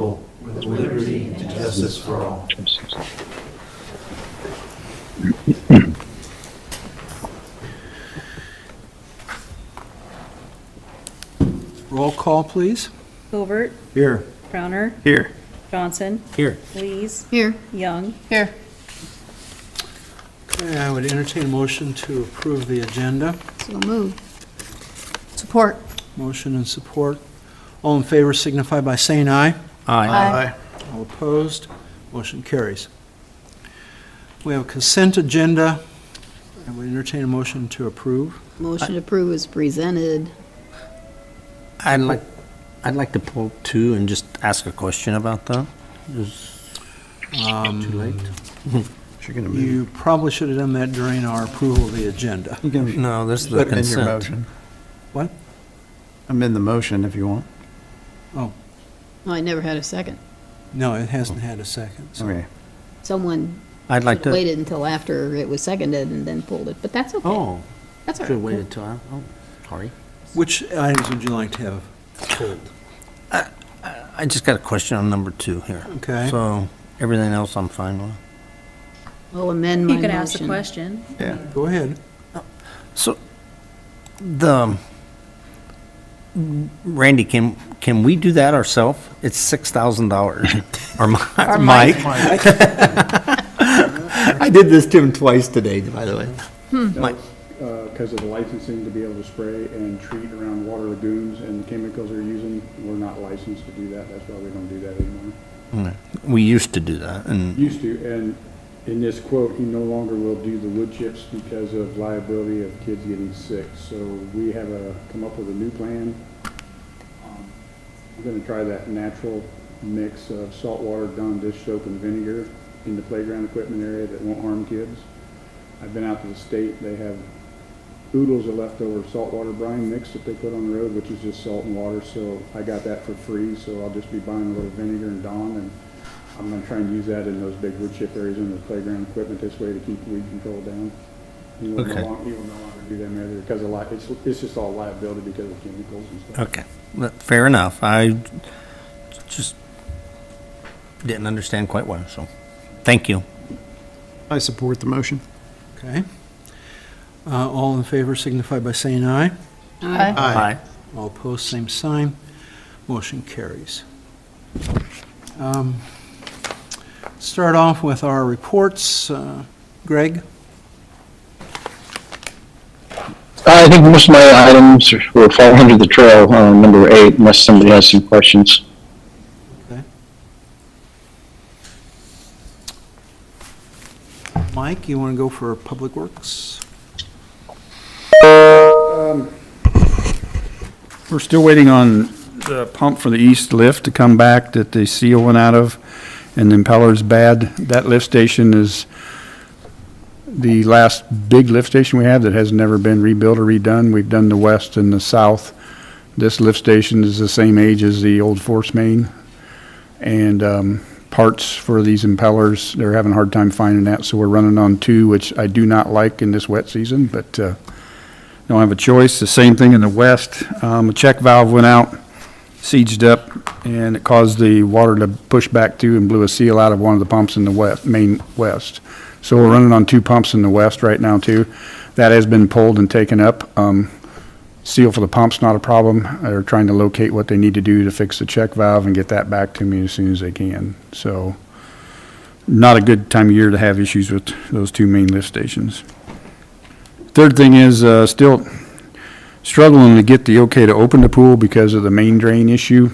people with liberty and justice for all. Roll call, please. Hilbert, Here. Crowner, Here. Johnson, Here. Lees, Here. Young. Here. Okay, I would entertain a motion to approve the agenda. So moved. Support. Motion and support. All in favor signify by saying aye. Aye. All opposed, motion carries. We have a consent agenda. I would entertain a motion to approve. Motion to approve is presented. I'd like to pull two and just ask a question about that. Too late? You probably should have done that during our approval of the agenda. No, this is the Put it in your consent. motion. What? Amend the motion if you want. Oh, I never had a second. No, it hasn't had a second. so- Okay. Someone I'd like to, waited until after it was seconded and then pulled it, but that's okay. oh, That's all should have right. waited till, sorry. Which items would you like to have pulled? I just got a question on number 2 here. Okay. So, everything else I'm fine with. I'll amend my You motion. can ask the question. Yeah. Go ahead. So, Randy, can we do that ourselves? It's $6,000. Or Mike. I did this to him twice today, by the way. Mike. Because of the licensing to be able to spray and treat around water lagoons and the chemicals they're using, we're not licensed to do that. That's why we don't do that anymore. We used to do that, and Used to, and in this quote, he no longer will do the wood chips because of liability of kids getting sick. So we have come up with a new plan. I'm gonna try that natural mix of salt water, Dawn dish soap, and vinegar in the playground equipment area that won't harm kids. I've been out to the state, they have oodles of leftover saltwater brine mix that they put on the road, which is just salt and water, so I got that for free, so I'll just be buying a little vinegar and Dawn, and I'm gonna try and use that in those big wood chip areas in the playground equipment this way to keep weed control down. He will Okay. no longer do them either because of it's just all liability because of chemicals and stuff. okay, fair enough. I just didn't understand quite well, so, thank you. I support the motion. Okay. All in favor signify by saying aye. Aye. Aye. All opposed, same sign. Motion carries. Start off with our reports. Greg? I think most of my items will fall under the trail, number 8, unless somebody has some questions. Okay. Mike, you want to go for Public Works? We're still waiting on the pump for the east lift to come back that the seal went out of, and the impeller's bad. That lift station is the last big lift station we have that has never been rebuilt or redone. We've done the west and the south. This lift station is the same age as the old force main. And parts for these impellers, they're having a hard time finding that, so we're running on 2, which I do not like in this wet season, but don't have a choice. The same thing in the west. A check valve went out, sieged up, and it caused the water to push back through and blew a seal out of one of the pumps in the main west. So we're running on 2 pumps in the west right now too. That has been pulled and taken up. Seal for the pump's not a problem. They're trying to locate what they need to do to fix the check valve and get that back to me as soon as they can. So not a good time of year to have issues with those 2 main lift stations. Third thing is still struggling to get the okay to open the pool because of the main drain issue.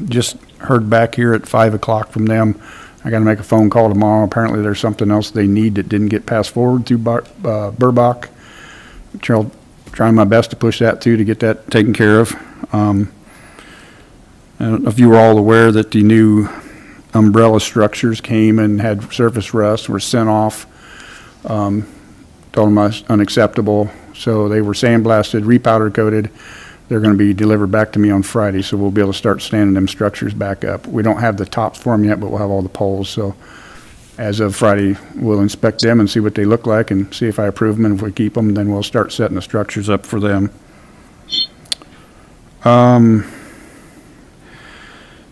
Just heard back here at 5 o'clock from them. I got to make a phone call tomorrow. Apparently there's something else they need that didn't get passed forward through Burbach. Trying my best to push that through to get that taken care of. I don't know if you were all aware that the new umbrella structures came and had surface rust, were sent off. Told them that's unacceptable. So they were sandblasted, repowder coated. They're going to be delivered back to me on Friday, so we'll be able to start standing them structures back up. We don't have the tops for them yet, but we'll have all the poles. So as of Friday, we'll inspect them and see what they look like and see if I approve them. And if we keep them, then we'll start setting the structures up for them.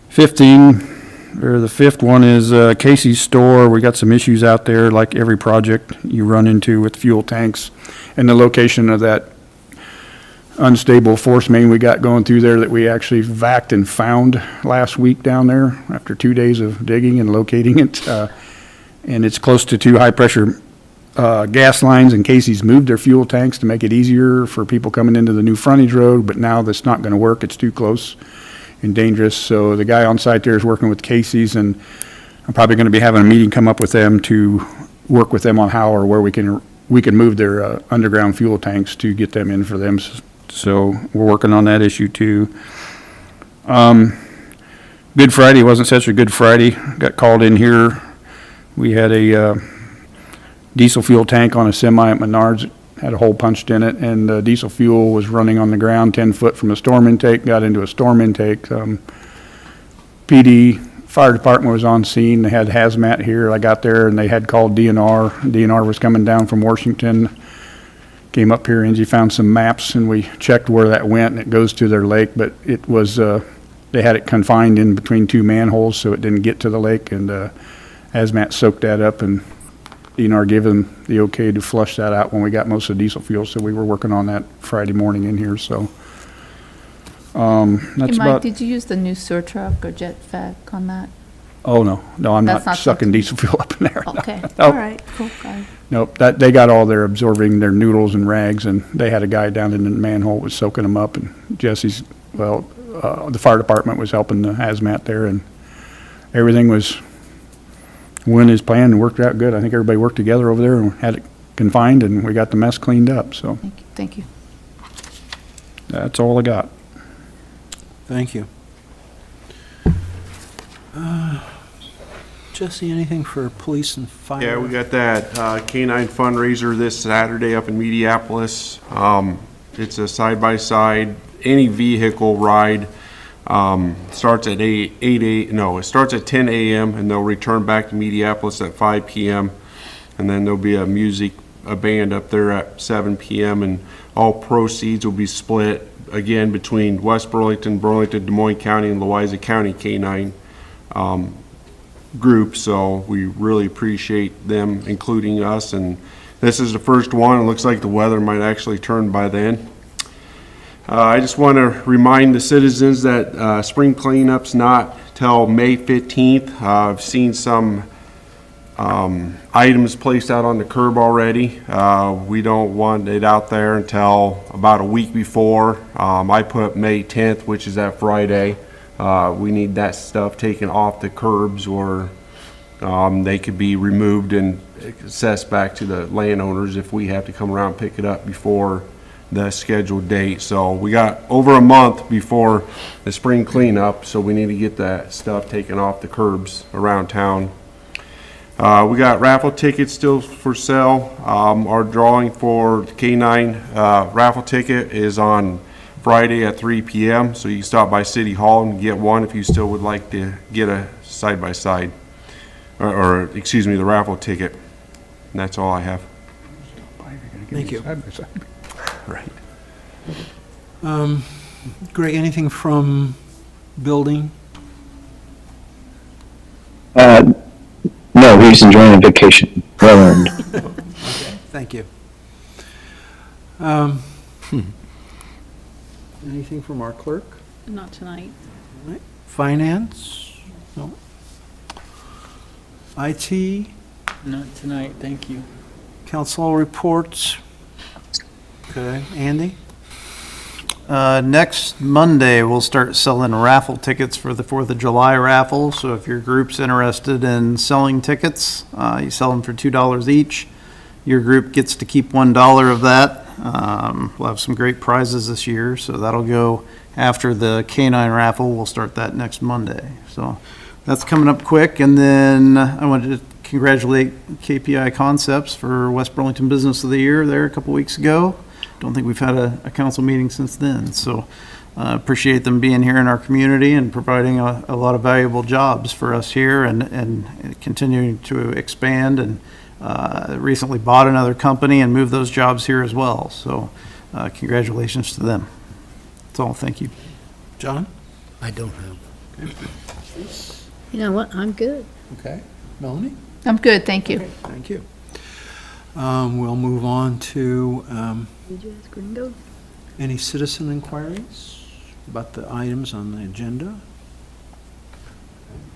15, or the fifth one is Casey's store. We got some issues out there, like every project you run into with fuel tanks, and the location of that unstable force main we got going through there that we actually vacked and found last week down there after 2 days of digging and locating it. And it's close to two high-pressure gas lines, and Casey's moved their fuel tanks to make it easier for people coming into the new frontage road, but now that's not going to work. It's too close and dangerous. So the guy on site there is working with Casey's, and I'm probably going to be having a meeting come up with them to work with them on how or where we can move their underground fuel tanks to get them in for them. So we're working on that issue too. Good Friday wasn't such a good Friday. Got called in here. We had a diesel fuel tank on a semi at Menards, had a hole punched in it, and diesel fuel was running on the ground 10 foot from a storm intake, got into a storm intake. PD, fire department was on scene. They had hazmat here. I got there and they had called DNR. DNR was coming down from Washington, came up here. Angie found some maps and we checked where that went, and it goes to their lake, but it was, they had it confined in between two manholes, so it didn't get to the lake, and hazmat soaked that up, and DNR gave them the okay to flush that out when we got most of the diesel fuel, so we were working on that Friday morning in here, so. That's Hey, Mike, about, did you use the new sewer truck or jet vac on that? oh, no, I'm That's not not sucking something- diesel fuel up in there. no. Okay, Nope. all right, cool, got it. Nope, they got all their absorbing their noodles and rags, and they had a guy down in the manhole was soaking them up, and Jesse's, the fire department was helping the hazmat there, and everything went as planned and worked out good. I think everybody worked together over there and had it confined, and we got the mess cleaned up, so Thank you. that's all I got. Thank you. Jesse, anything for police and fire? Yeah, we got that K-9 fundraiser this Saturday up in Mediapolis. It's a side-by-side, any vehicle ride. Starts at it starts at 10 a.m. and they'll return back to Mediapolis at 5 p.m. And then there'll be a band up there at 7 p.m. and all proceeds will be split again between West Burlington, Des Moines County, and Louisa County K-9 group. So we really appreciate them including us. And this is the first one. It looks like the weather might actually turn by then. I just want to remind the citizens that spring cleanup's not till May 15th. I've seen some items placed out on the curb already. We don't want it out there until about a week before. I put May 10th, which is that Friday. We need that stuff taken off the curbs, or they could be removed and assessed back to the landowners if we have to come around and pick it up before the scheduled date. So we got over a month before the spring cleanup, so we need to get that stuff taken off the curbs around town. We got raffle tickets still for sale. Our drawing for the K-9 raffle ticket is on Friday at 3 p.m. So you can stop by City Hall and get one if you still would like to get a side-by-side, or excuse me, the raffle ticket. And that's all I have. Thank you. Right. Greg, anything from building? No, he's enjoying a vacation. Well earned. Thank you. Anything from our clerk? Not tonight. All right. Finance? No. IT? Not tonight, thank you. Council reports? Okay, Andy? Next Monday, we'll start selling raffle tickets for the 4th of July raffle. So if your group's interested in selling tickets, you sell them for $2 each. Your group gets to keep $1 of that. We'll have some great prizes this year, so that'll go after the K-9 raffle. We'll start that next Monday. So that's coming up quick. And then I wanted to congratulate KPI Concepts for West Burlington Business of the Year there a couple weeks ago. Don't think we've had a council meeting since then. So appreciate them being here in our community and providing a lot of valuable jobs for us here, and continuing to expand, and recently bought another company and moved those jobs here as well. So congratulations to them. That's all. Thank you. John? I don't have. You know what? I'm good. Okay. Melanie? I'm good, thank you. Thank you. We'll move on to Did you ask Gringo? any citizen inquiries about the items on the agenda?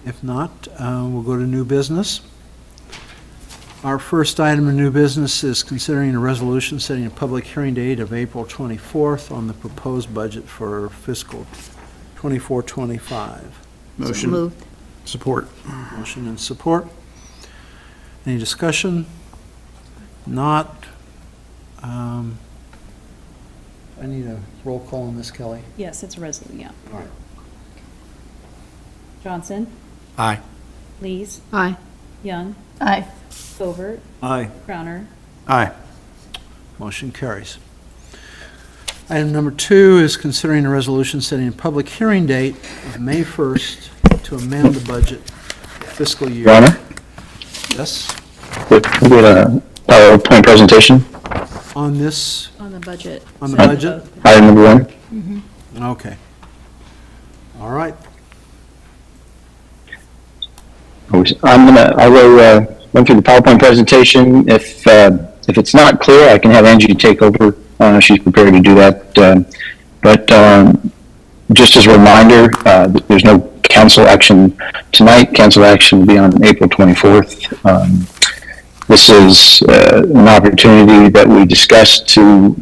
If not, we'll go to new business. Our first item of new business is considering a resolution setting a public hearing date of April 24th on the proposed budget for fiscal 24-25. Motion. Moved. Support. Motion and support. Any discussion? Not. I need a roll call on this, Kelly. Yes, it's a resolution, yeah. All right. Johnson, Aye. Lees, Aye. Young, Aye. Covert, Aye. Crowner. Aye. Motion carries. Item number 2 is considering a resolution setting a public hearing date of May 1st to amend the budget fiscal year. Your Honor, Yes, we had a PowerPoint presentation, on this, On the budget. on the budget? item number 1. Okay. All right. I will run through the PowerPoint presentation. If it's not clear, I can have Angie take over. She's prepared to do that. But just as a reminder, there's no council action tonight. Council action will be on April 24th. This is an opportunity that we discussed to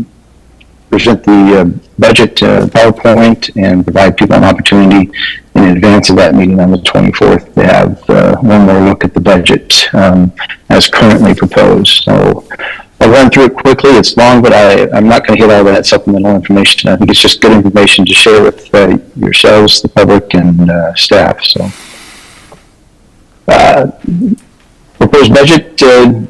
present the budget PowerPoint and provide people an opportunity in advance of that meeting on the 24th to have one more look at the budget as currently proposed. So I'll run through it quickly. It's long, but I'm not going to hit all that supplemental information. I think it's just good information to share with yourselves, the public, and staff. So proposed budget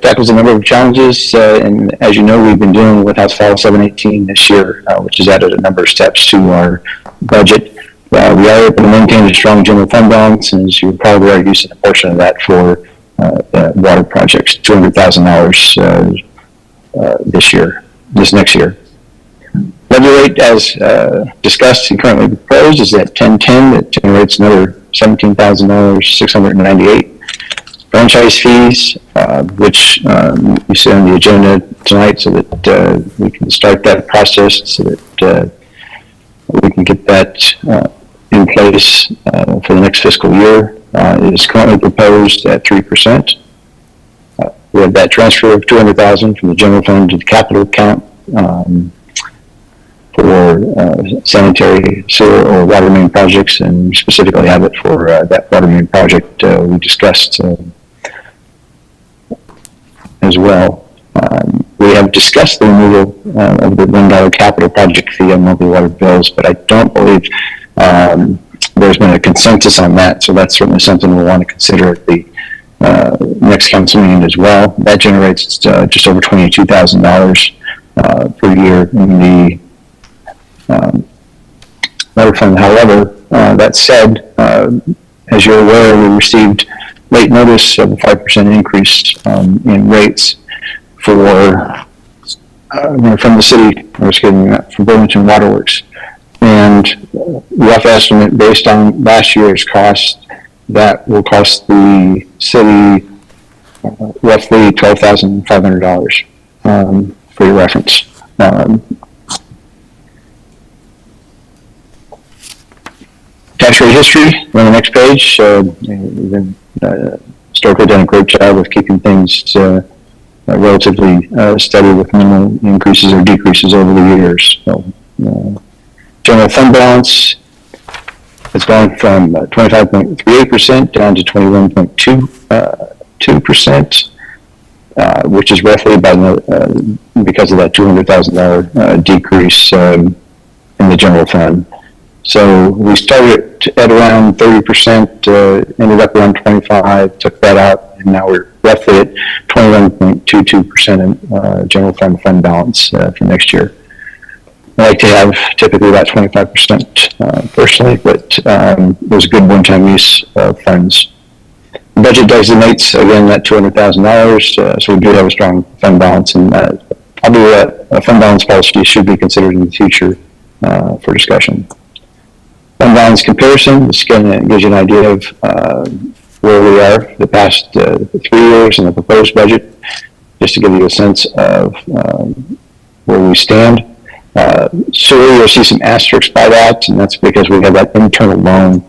tackles a number of challenges, and as you know, we've been dealing with House File 718 this year, which has added a number of steps to our budget. We are able to maintain a strong general fund balance, and as you probably are using a portion of that for water projects, $200,000 this next year. Levy rate, as discussed and currently proposed, is at 1010. That generates another $17,698. Franchise fees, which you see on the agenda tonight, so that we can start that process, so that we can get that in place for the next fiscal year. It is currently proposed at 3%. We have that transfer of $200,000 from the general fund to the capital account for sanitary, sewer, or water main projects, and we specifically have it for that water main project we discussed as well. We have discussed the removal of the $1 capital project fee on monthly water bills, but I don't believe there's been a consensus on that, so that's certainly something we'll want to consider at the next council meeting as well. That generates just over $22,000 per year in the water fund. However, that said, as you're aware, we received late notice of a 5% increase in rates from the city, from Burlington Waterworks. And rough estimate based on last year's cost, that will cost the city roughly $12,500 for your reference. Tax rate history on the next page. We've been historically done a great job of keeping things relatively steady with minimal increases or decreases over the years. So, general fund balance has gone from 25.38% down to 21.22%, which is roughly about because of that $200,000 decrease in the general fund. So we started at around 30%, ended up around 25, took that out, and now we're roughly at 21.22% in general fund balance for next year. I like to have typically about 25% personally, but it was a good one-time use of funds. The budget designates, again, that $200,000, so we do have a strong fund balance, and probably a fund balance policy should be considered in the future for discussion. Fund balance comparison, this again gives you an idea of where we are for the past 3 years in the proposed budget, just to give you a sense of where we stand. So you'll see some asterisks by that, and that's because we have that internal loan,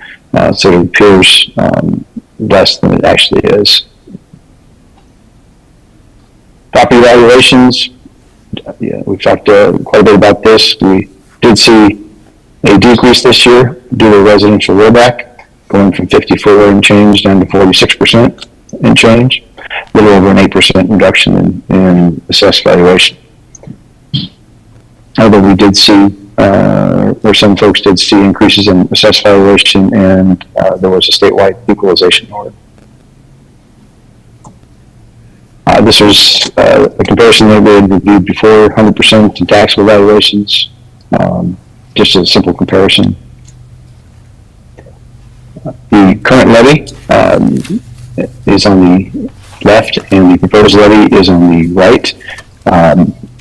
so it appears less than it actually is. Property valuations, yeah, we've talked quite a bit about this. We did see a decrease this year due to residential rollback, going from 54 and change down to 46% and change, a little over an 8% reduction in assessed valuation. Although we did see, or some folks did see increases in assessed valuation, and there was a statewide equalization order. This was a comparison that we had reviewed before, 100% in taxable valuations, just a simple comparison. The current levy is on the left, and the proposed levy is on the right.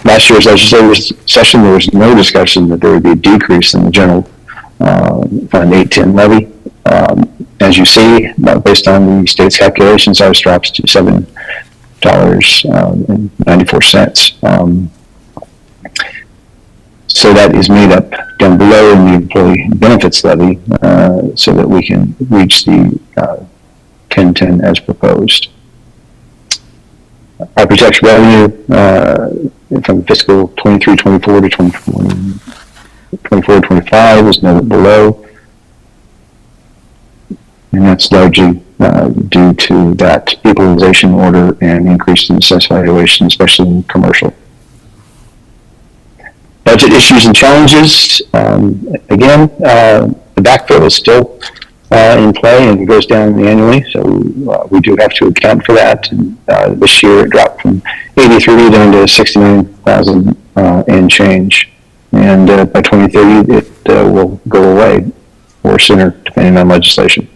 Last year's legislative session, there was no discussion that there would be a decrease in the general Fund 810 levy. As you see, based on the state's calculations, ours drops to $7.94. So that is made up down below in the employee benefits levy, so that we can reach the 1010 as proposed. Property tax revenue from fiscal 23-24 to 24-25 is noted below, and that's largely due to that equalization order and increase in assessed valuation, especially in commercial. Budget issues and challenges. Again, the backfill is still in play and goes down annually, so we do have to account for that. And, this year it dropped from 83 down to 69,000 and change, and by 2030 it will go away or sooner, depending on legislation.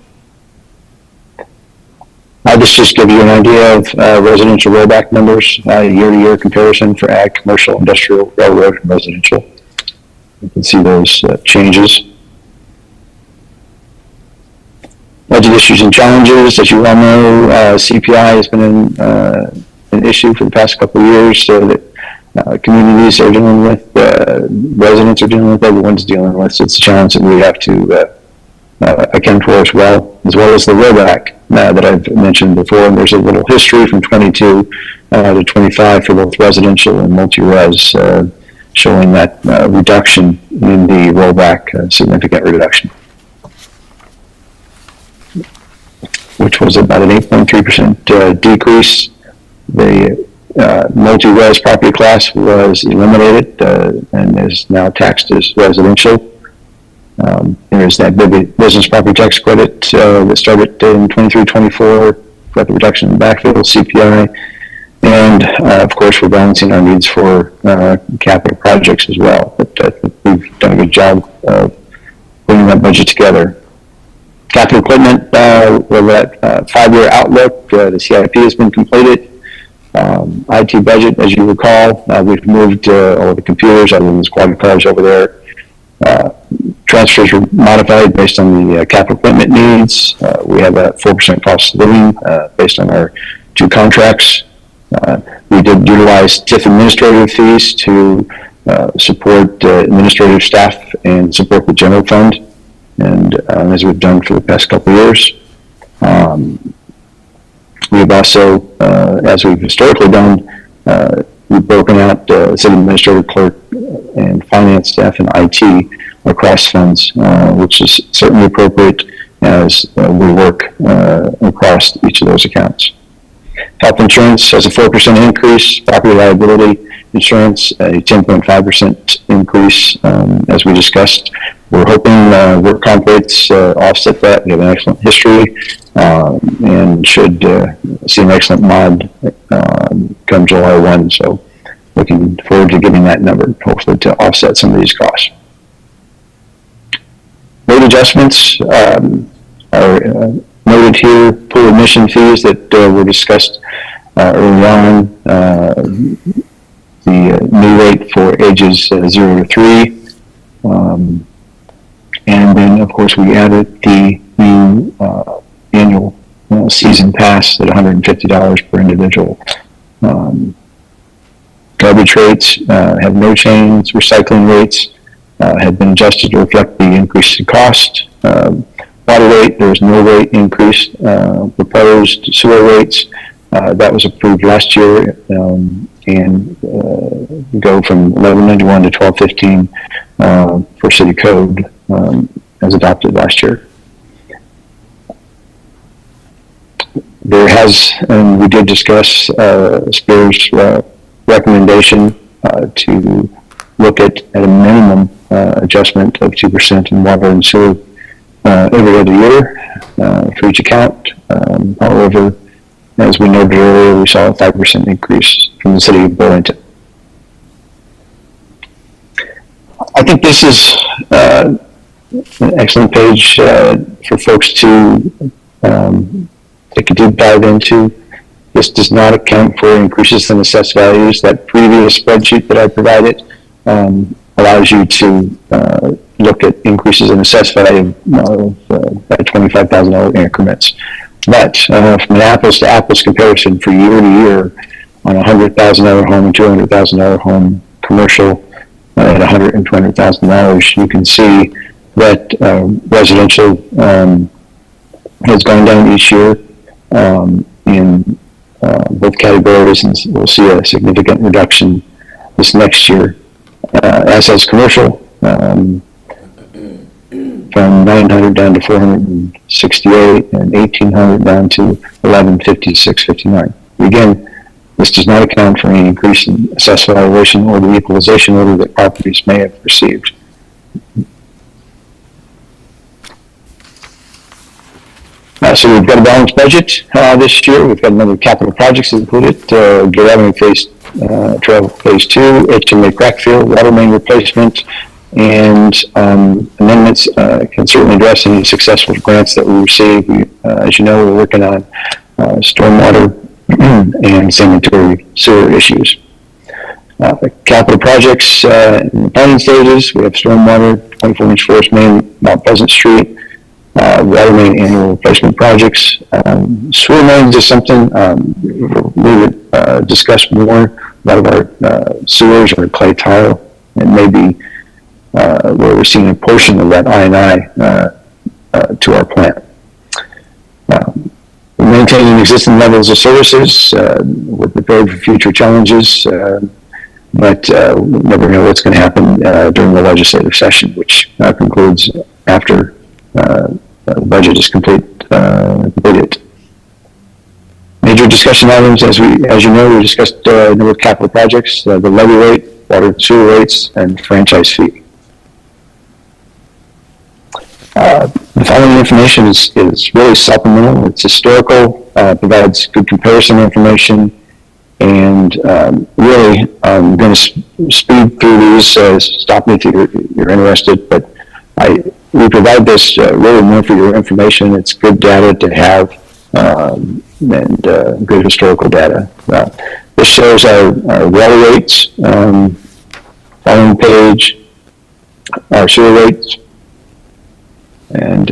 This just gives you an idea of residential rollback numbers, year-to-year comparison for ag, commercial, industrial, railroad, and residential. You can see those changes. Budget issues and challenges. As you all know, CPI has been an issue for the past couple of years, so that communities are dealing with, residents are dealing with, everyone's dealing with. So it's a challenge that we have to account for as well as the rollback that I've mentioned before. And there's a little history from 22 to 25 for both residential and multi-res, showing that reduction in the rollback, significant reduction, which was about an 8.3% decrease. The multi-res property class was eliminated and is now taxed as residential. There's that business property tax credit that started in 23-24, got the reduction in backfill, CPI, and of course we're balancing our needs for capital projects as well. But I think we've done a good job of putting that budget together. Capital equipment, well, that 5-year outlook, the CIP has been completed. IT budget, as you recall, we've moved all the computers, other than the squad cars over there. Transfers were modified based on the capital equipment needs. We have a 4% cost of living based on our 2 contracts. We did utilize TIF administrative fees to support administrative staff and support the general fund, and as we've done for the past couple of years. We've also, as we've historically done, we've broken out city administrative clerk and finance staff and IT across funds, which is certainly appropriate as we work across each of those accounts. Health insurance has a 4% increase, property liability insurance a 10.5% increase, as we discussed. We're hoping work comp rates offset that. We have an excellent history and should see an excellent mod come July 1. So looking forward to getting that number, hopefully to offset some of these costs. Rate adjustments are noted here. Pool admission fees that were discussed early on. The new rate for ages 0 to 3. And then, of course, we added the new annual season pass at $150 per individual. Garbage rates have no change. Recycling rates have been adjusted to reflect the increase in cost. Water rate, there's no rate increase proposed. Sewer rates, that was approved last year, and go from 1191 to 1215 for city code as adopted last year. There has, and we did discuss Spear's recommendation to look at a minimum adjustment of 2% in water and sewer every other year for each account. However, as we noted earlier, we saw a 5% increase from the city of Burlington. I think this is an excellent page for folks to take a deep dive into. This does not account for increases in assessed values. That previous spreadsheet that I provided allows you to look at increases in assessed value at $25,000 increments. But from an apples to apples comparison for year to year on a $100,000 home and $200,000 home commercial at $120,000, you can see that residential has gone down each year in both categories, and we'll see a significant reduction this next year, as has commercial, from 900 down to 468, and 1800 down to 1150 to 659. Again, this does not account for any increase in assessed valuation or the equalization order that properties may have received. So we've got a balanced budget this year. We've got a number of capital projects included: Avenue Phase Trail Phase 2, HMA Crackfield, water main replacement, and amendments can certainly address any successful grants that we receive. As you know, we're working on stormwater and sanitary sewer issues. Capital projects in the planning stages: we have stormwater, 24-inch force main, Mount Pleasant Street, water main annual replacement projects. Sewer mains is something we would discuss more. A lot of our sewers are clay tile, and maybe where we're seeing a portion of that I&I to our plant. We're maintaining existing levels of services. We're prepared for future challenges, but we never know what's going to happen during the legislative session, which concludes after the budget is completed. Major discussion items, as you know, we discussed a number of capital projects: the levy rate, water and sewer rates, and franchise fee. The following information is really supplemental. It's historical, provides good comparison information, and really, I'm going to speed through these. Stop me if you're interested, but we provide this really more for your information. It's good data to have, and good historical data. This shows our water rates, following page, our sewer rates, and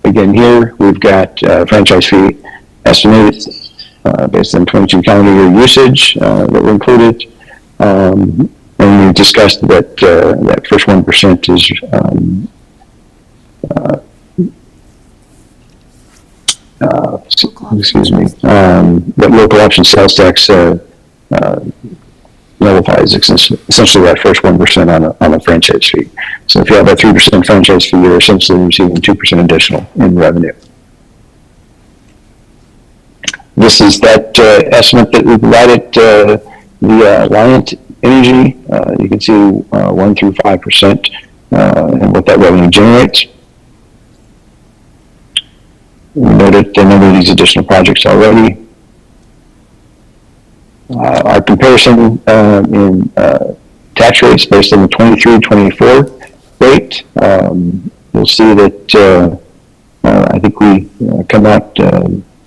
again here we've got franchise fee estimated based on 22 calendar year usage that were included. And we discussed that that first 1% is excuse me, that local option sales tax nullifies essentially that first 1% on a franchise fee. So if you have a 3% franchise fee, you're essentially receiving 2% additional in revenue. This is that estimate that we provided via Alliant Energy. You can see 1 through 5% and what that revenue generates. We noted a number of these additional projects already. Our comparison in tax rates based on the 23-24 rate, you'll see that I think we come out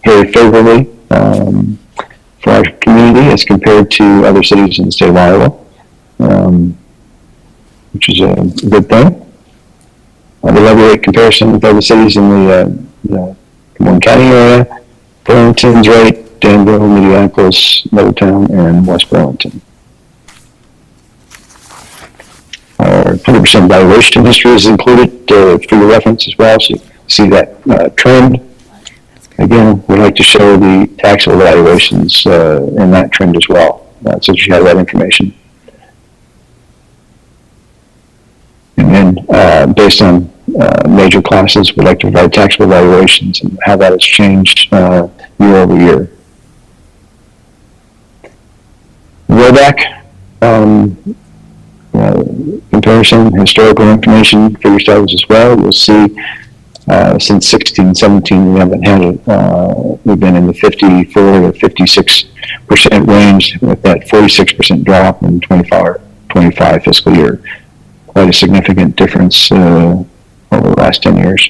very favorably for our community as compared to other cities in the state of Iowa, which is a good thing. The levy rate comparison with other cities in the Des County area, Burlington's right, Danville, Minneapolis, Middletown, and West Burlington. Our 100% valuation history is included for your reference as well, so you can see that trend. Again, we like to show the taxable valuations in that trend as well, so that you have that information. And then, based on major classes, we'd like to provide taxable valuations and how that has changed year over year. Rollback, comparison, historical information for yourselves as well. You'll see since 16, 17, we haven't had it. We've been in the 54 to 56% range with that 46% drop in 25 fiscal year. Quite a significant difference over the last 10 years.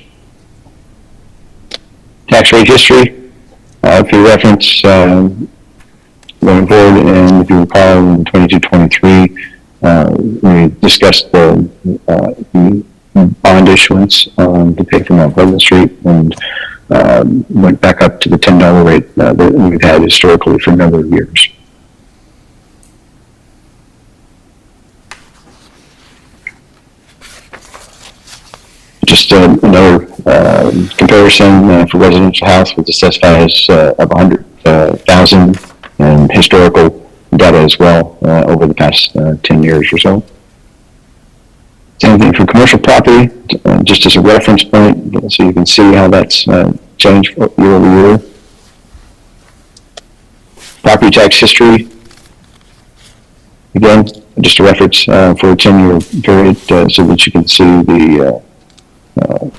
Tax rate history, for your reference, going forward, and if you recall, in 22-23, we discussed the bond issuance to pay for Mount Pleasant Street, and went back up to the $10 rate that we've had historically for a number of years. Just another comparison for residential house with assessed values of 100,000 and historical data as well over the past 10 years or so. Same thing for commercial property, just as a reference point, so you can see how that's changed year over year. Property tax history, again, just a reference for a 10-year period so that you can see the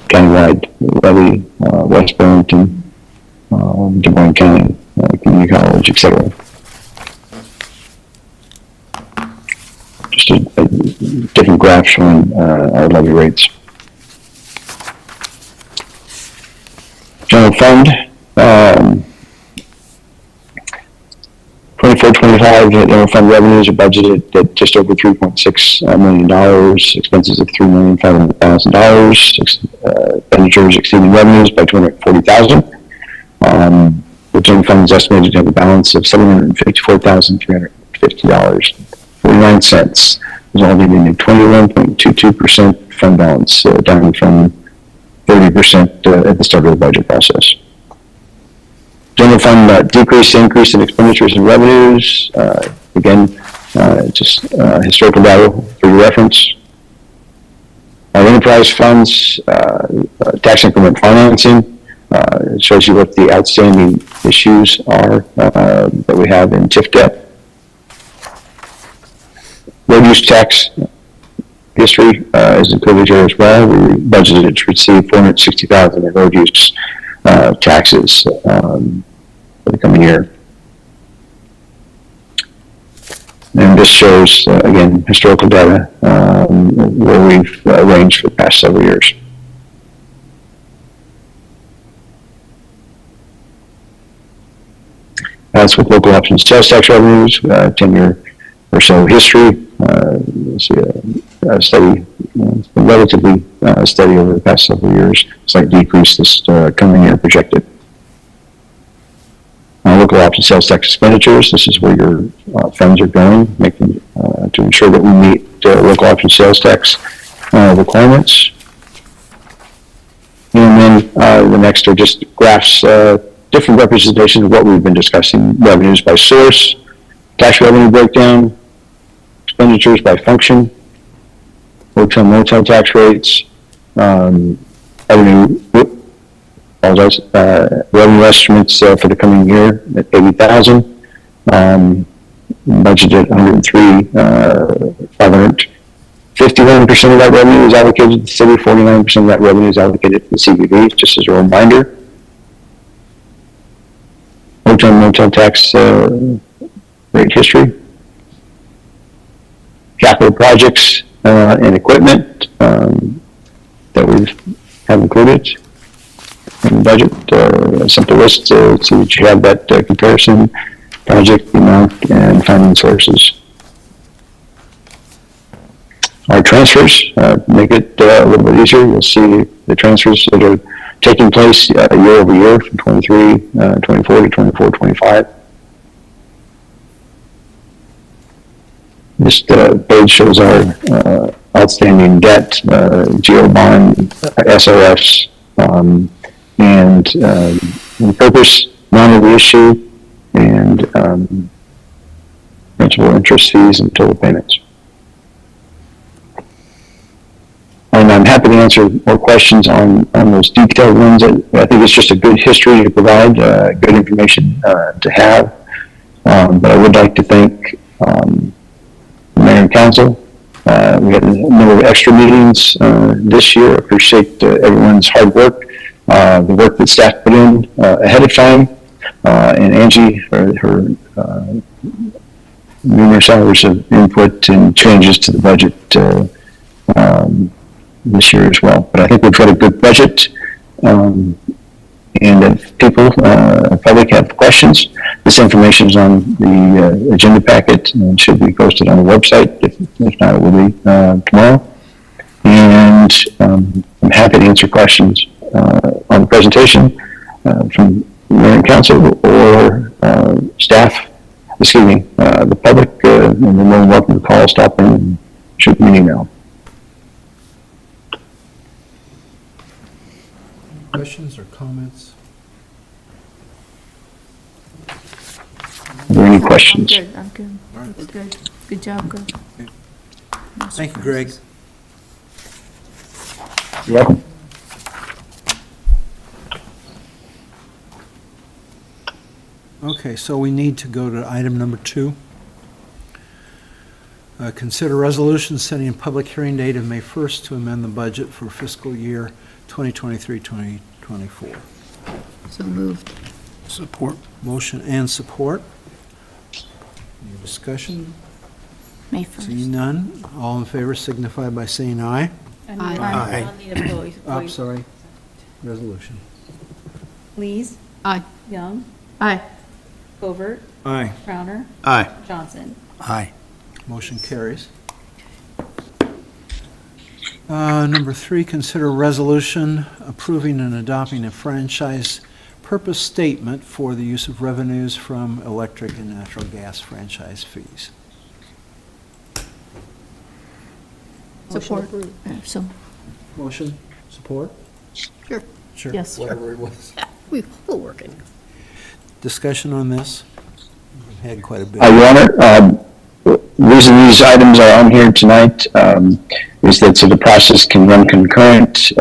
countywide levy, West Burlington, Des Moines County, Community College, etc. Just a different graph showing our levy rates. General fund, 24-25 general fund revenues are budgeted at just over $3.6 million, expenses of $3,500,000, expenditures exceeding revenues by $240,000. The general fund is estimated to have a balance of $754,350.49, resulting in a 21.22% fund balance, down from 30% at the start of the budget process. General fund increase in expenditures and revenues. Again, just historical data for your reference. Our enterprise funds, tax increment financing, it shows you what the outstanding issues are that we have in TIF debt. Road use tax history is included here as well. We budgeted to receive $460,000 in road use taxes for the coming year. And this shows, again, historical data where we've ranged for the past several years. As with local option sales tax revenues, 10-year or so history, you see a steady, it's been relatively steady over the past several years. Slight decrease this coming year projected. Local option sales tax expenditures, this is where your funds are going, making to ensure that we meet local option sales tax requirements. And then the next are just graphs, different representations of what we've been discussing: revenues by source, tax revenue breakdown, expenditures by function, hotel motel tax rates, revenue estimates for the coming year at $80,000. Budgeted $103,500. 51% of that revenue is allocated to the city. 49% of that revenue is allocated to the CBD. Just as a reminder, hotel motel tax rate history, capital projects and equipment that we have included in the budget. A simple list so that you have that comparison, project amount, and funding sources. Our transfers make it a little bit easier. You'll see the transfers that are taking place year over year from 23, 24 to 24, 25. This page shows our outstanding debt, GO bond, SRFs, and the purpose, amount of the issue, and principal, interest, fees, and total payments. And I'm happy to answer more questions on those detailed ones. I think it's just a good history to provide, good information to have. But I would like to thank the Mayor and Council. We had a number of extra meetings this year. I appreciate everyone's hard work, the work that staff put in ahead of time, and Angie for her numerous hours of input and changes to the budget this year as well. But I think we've got a good budget. And if people, public have questions, this information is on the agenda packet and should be posted on the website. If not, it will be tomorrow. And I'm happy to answer questions on the presentation from Mayor and Council or staff, the public, and they're more than welcome to call, stop in, and shoot me an email. Questions or comments? Are there any questions? I'm good. That's good. Good job, Greg. Thank you, Greg. You're welcome. Okay, so we need to go to item number 2. Consider resolution setting a public hearing date of May 1st to amend the budget for fiscal year 2023-2024. So moved. Support. Motion and support. Any discussion? May 1st. Seeing none, all in favor signify by saying aye. I'll need a voice. Oh, sorry. Resolution. Lees, Aye. Young, Aye. Covert, Aye. Crowner, Aye. Johnson. Aye. Motion carries. Number 3, consider resolution approving and adopting a franchise purpose statement for the use of revenues from electric and natural gas franchise fees. Support. So, Motion, support? Sure. Sure. Yes. Whatever it was. We'll work it. Discussion on this? We've had quite a bit. Your Honor, the reason these items are on here tonight is that so the process can run concurrent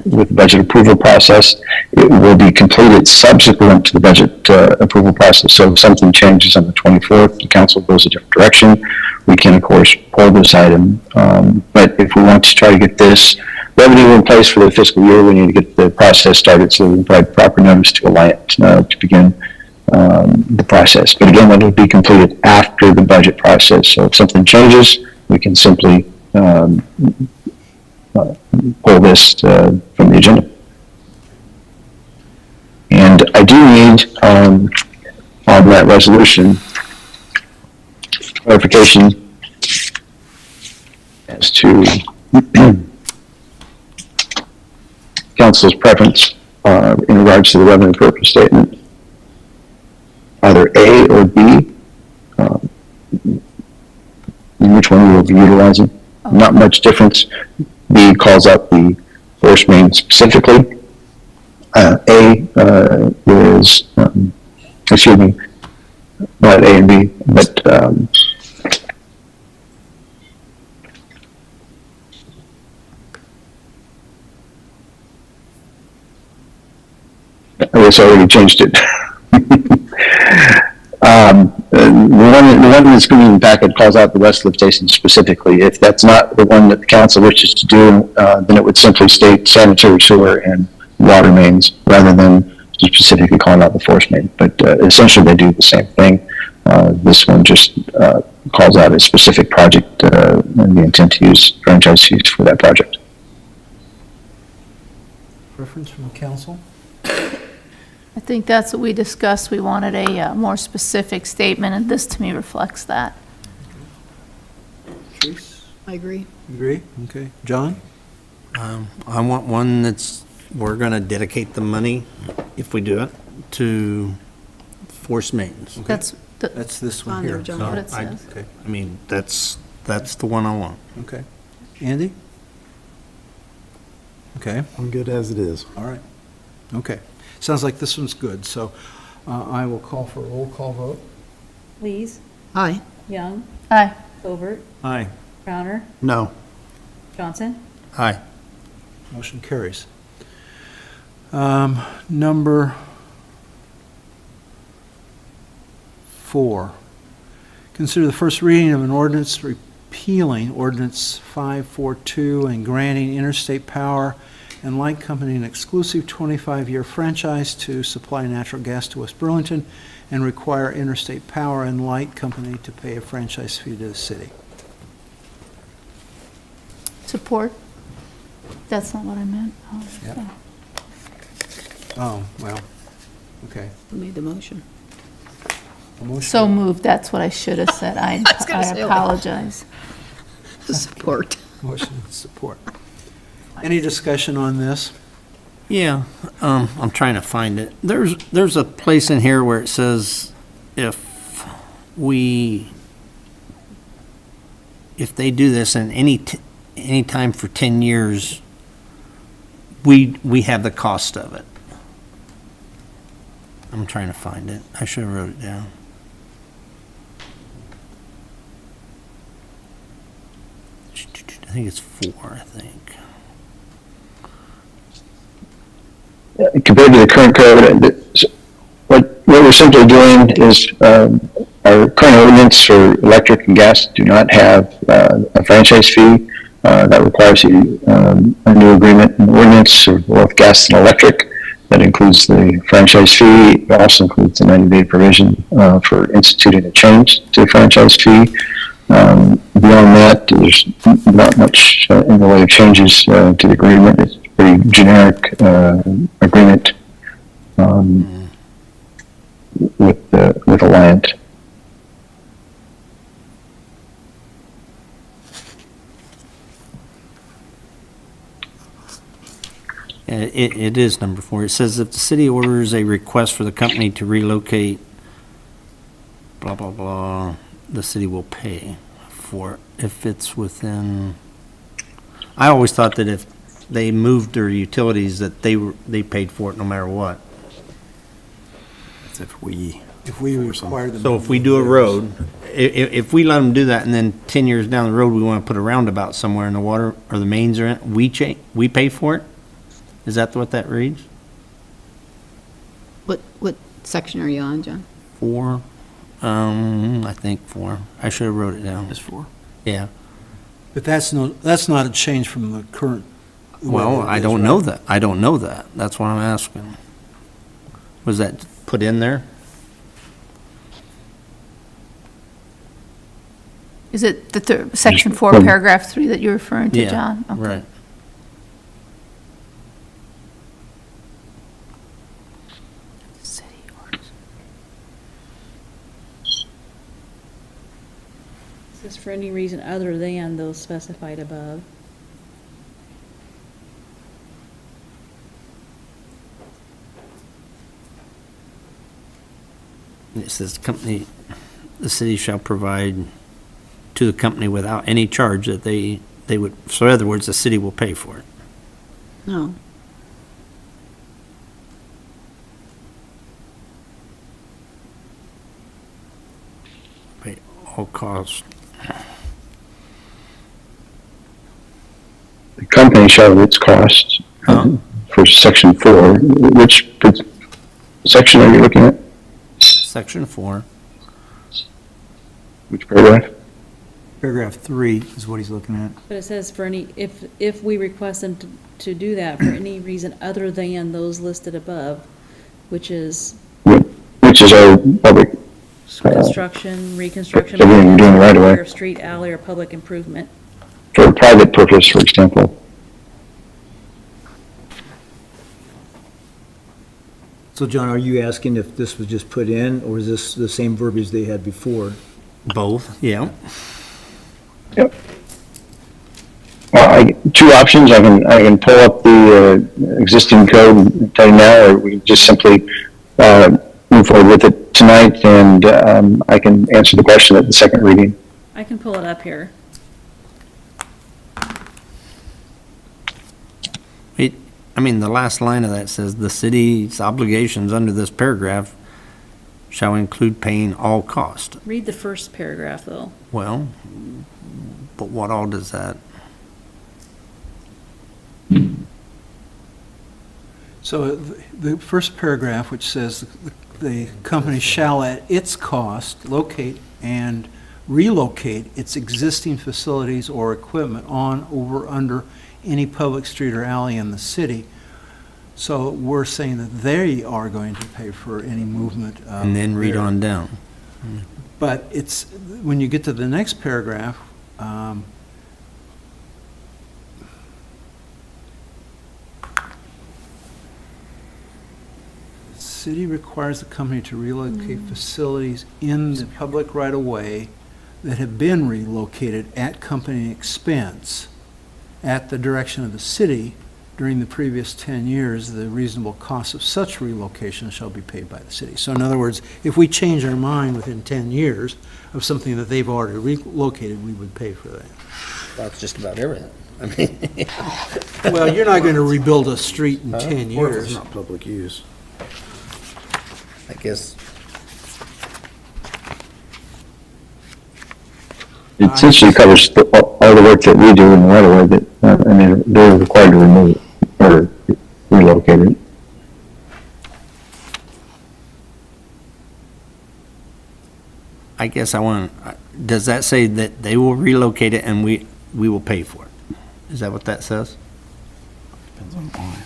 with the budget approval process. It will be completed subsequent to the budget approval process. So if something changes on the 24th, the council goes a different direction, we can, of course, pull this item. But if we want to try to get this revenue in place for the fiscal year, we need to get the process started so we can provide proper notice to Alliant to begin the process. But again, that will be completed after the budget process. So if something changes, we can simply pull this from the agenda. And I do need, on that resolution, clarification as to council's preference in regards to the revenue purpose statement. Either A or B, which one we will be utilizing. Not much difference. B calls out the force main specifically. A is, excuse me, not A and B, but I guess I already changed it. The one that's being in the packet calls out the west lift station specifically. If that's not the one that the council wishes to do, then it would simply state sanitary sewer and water mains rather than specifically calling out the force main. But essentially they do the same thing. This one just calls out a specific project and the intent to use franchise fees for that project. Preference from council? I think that's what we discussed. We wanted a more specific statement, and this to me reflects that. Therese? I agree. Agree? Okay. John? I want one that's we're gonna dedicate the money, if we do it, to force maintenance. That's That's this one On there, here. John. So what it I- says. Okay, I mean, that's the one I want. okay. Andy? Okay, I'm good as it is. all right. Okay. Sounds like this one's good, so I will call for a roll call vote. Lees, Aye. Young, Aye. Covert, Aye. Crowner, No. Johnson. Aye. Motion carries. Number 4, consider the first reading of an ordinance repealing Ordinance 542 and granting Interstate Power and Light Company an exclusive 25-year franchise to supply natural gas to West Burlington and require Interstate Power and Light Company to pay a franchise fee to the city. Support? That's not what I meant. Oh, Yep. yeah. Oh, well, okay. Who made the motion? A motion- So moved, that's what I should have said. I was gonna I say, apologize. Support. Motion and support. Any discussion on this? Yeah, I'm trying to find it. There's a place in here where it says if they do this in any time for 10 years, we have the cost of it. I'm trying to find it. I should have wrote it down. I think it's 4, I think. Compared to the current code, what we're simply doing is, our current ordinance for electric and gas do not have a franchise fee. That requires a new agreement and ordinance for both gas and electric. That includes the franchise fee. It also includes the 90-day provision for instituting a change to the franchise fee. Beyond that, there's not much in the way of changes to the agreement. It's a pretty generic agreement with Alliant. It is number 4. It says if the city orders a request for the company to relocate, blah, blah, blah, the city will pay for it if it's within, I always thought that if they moved their utilities, that they paid for it no matter what. That's if we require them. So if we do a road, if we let them do that and then 10 years down the road, we want to put a roundabout somewhere and the water or the mains are in, we pay for it? Is that what that reads? What section are you on, John? 4, I think 4. I should have wrote it down. Is 4. Yeah. But that's not a change from the current. Well, I don't know that. I don't know that. That's what I'm asking. Was that put in there? Is it the section 4, paragraph 3 that you're referring to, Yeah, John? Okay. right. City orders. This is for any reason other than those specified above. It says the city shall provide to the company without any charge that they would, so in other words, the city will pay for it. No. Pay all costs. The company shall have its costs for section 4. Which section are you looking at? Section 4. Which paragraph? Paragraph 3 is what he's looking at. But it says for any, if we request them to do that for any reason other than those listed above, which is Which is our public, construction, reconstruction, everything we're doing right away. or street, alley, or public improvement. for a private purpose, for example. So John, are you asking if this was just put in, or is this the same verbiage they had before? Both, yeah. Yep. Well, to two options. I can pull up the existing code and tell you now, or we can just simply move forward with it tonight, and I can answer the question at the second reading. I can pull it up here. I mean, the last line of that says, "The city's obligations under this paragraph shall include paying all cost." Read the first paragraph, though. Well, but what all does that? So the first paragraph, which says the company shall at its cost locate and relocate its existing facilities or equipment on, over, under any public street or alley in the city. So we're saying that they are going to pay for any movement of And then read their- on down. But it's, when you get to the next paragraph, city requires the company to relocate facilities in the public right-of-way that have been relocated at company expense at the direction of the city during the previous 10 years. The reasonable cost of such relocation shall be paid by the city. So in other words, if we change our mind within 10 years of something that they've already relocated, we would pay for that. That's just about everything. I mean, Well, you're not going to rebuild a street in 10 Or if it's years. not public use. I guess, It essentially covers all the work that we do in the right of way that, I mean, they're required to remove it or relocate it. I guess I want, does that say that they will relocate it and we will pay for it? Is that what that says? Depends on why.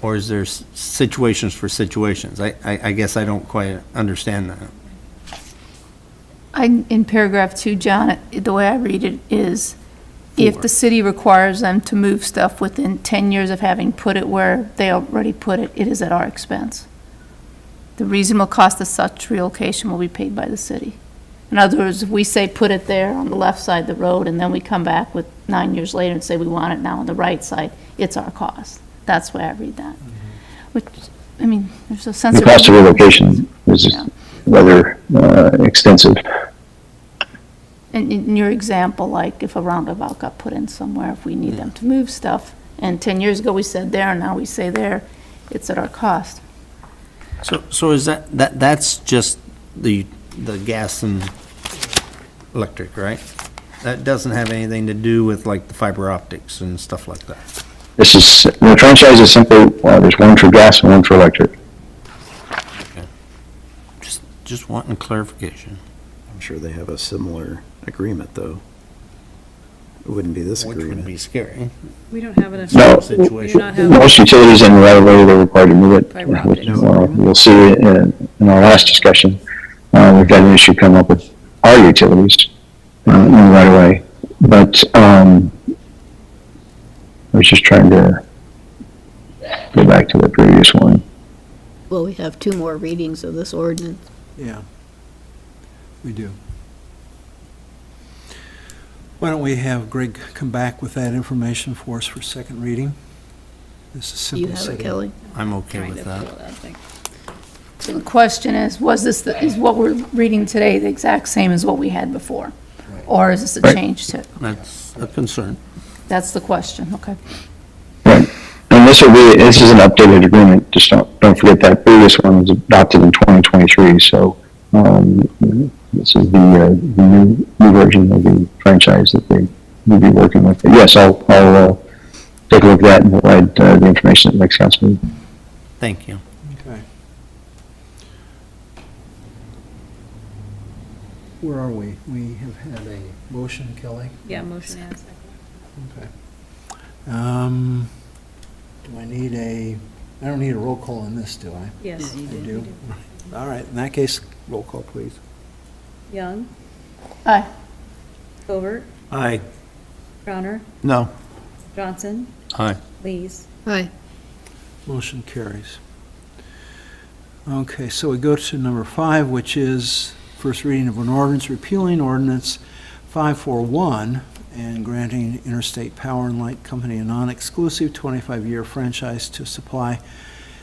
Or is there situations for situations? I guess I don't quite understand that. In paragraph 2, John, the way I read it is, if the city requires them to move stuff within 10 years of having put it where they already put it, it is at our expense. The reasonable cost of such relocation will be paid by the city. In other words, if we say put it there on the left side of the road, and then we come back with 9 years later and say we want it now on the right side, it's our cost. That's the way I read that. Which, I mean, there's a sense The of... cost of relocation is Yeah. rather extensive. And in your example, like if a roundabout got put in somewhere, if we need them to move stuff, and 10 years ago we said there, and now we say there, it's at our cost. So is that's just the gas and electric, right? That doesn't have anything to do with like the fiber optics and stuff like that? The franchise is simply, there's one for gas and one for electric. Just wanting clarification. I'm sure they have a similar agreement, though. It wouldn't be this Which would agreement. be scary. We don't have an No, official, we do not have. most utilities in the right of way, they're required to move it. Fiber optics. We'll see in our last discussion, we've got an issue come up with our utilities in the right of way. But I was just trying to go back to the previous one. Well, we have 2 more readings of this ordinance. Yeah, we do. Why don't we have Greg come back with that information for us for second reading? This is Do you simple have it, setting. Kelly? I'm okay Trying with to that. pull that thing. So the question is is what we're reading today the exact same as what we had before? Or is this a Right. change to it? That's a concern. That's the question, okay. Right. And this is an updated agreement, just don't forget that previous one was adopted in 2023, so this is the new version of the franchise that they will be working with. But yes, I'll take a look at that and provide the information that makes sense to me. Thank you. Okay. Where are we? We have had a motion, Kelly? Yeah, motion and a second. Okay. Do I need I don't need a roll call on this, do I? Yes. I do. All right, in that case, roll call, please. Young, Aye. Covert, Aye. Crowner, No. Johnson, Aye. Lees. Aye. Motion carries. Okay, so we go to number 5, which is first reading of an ordinance repealing ordinance 541 and granting Interstate Power and Light Company a non-exclusive 25-year franchise to supply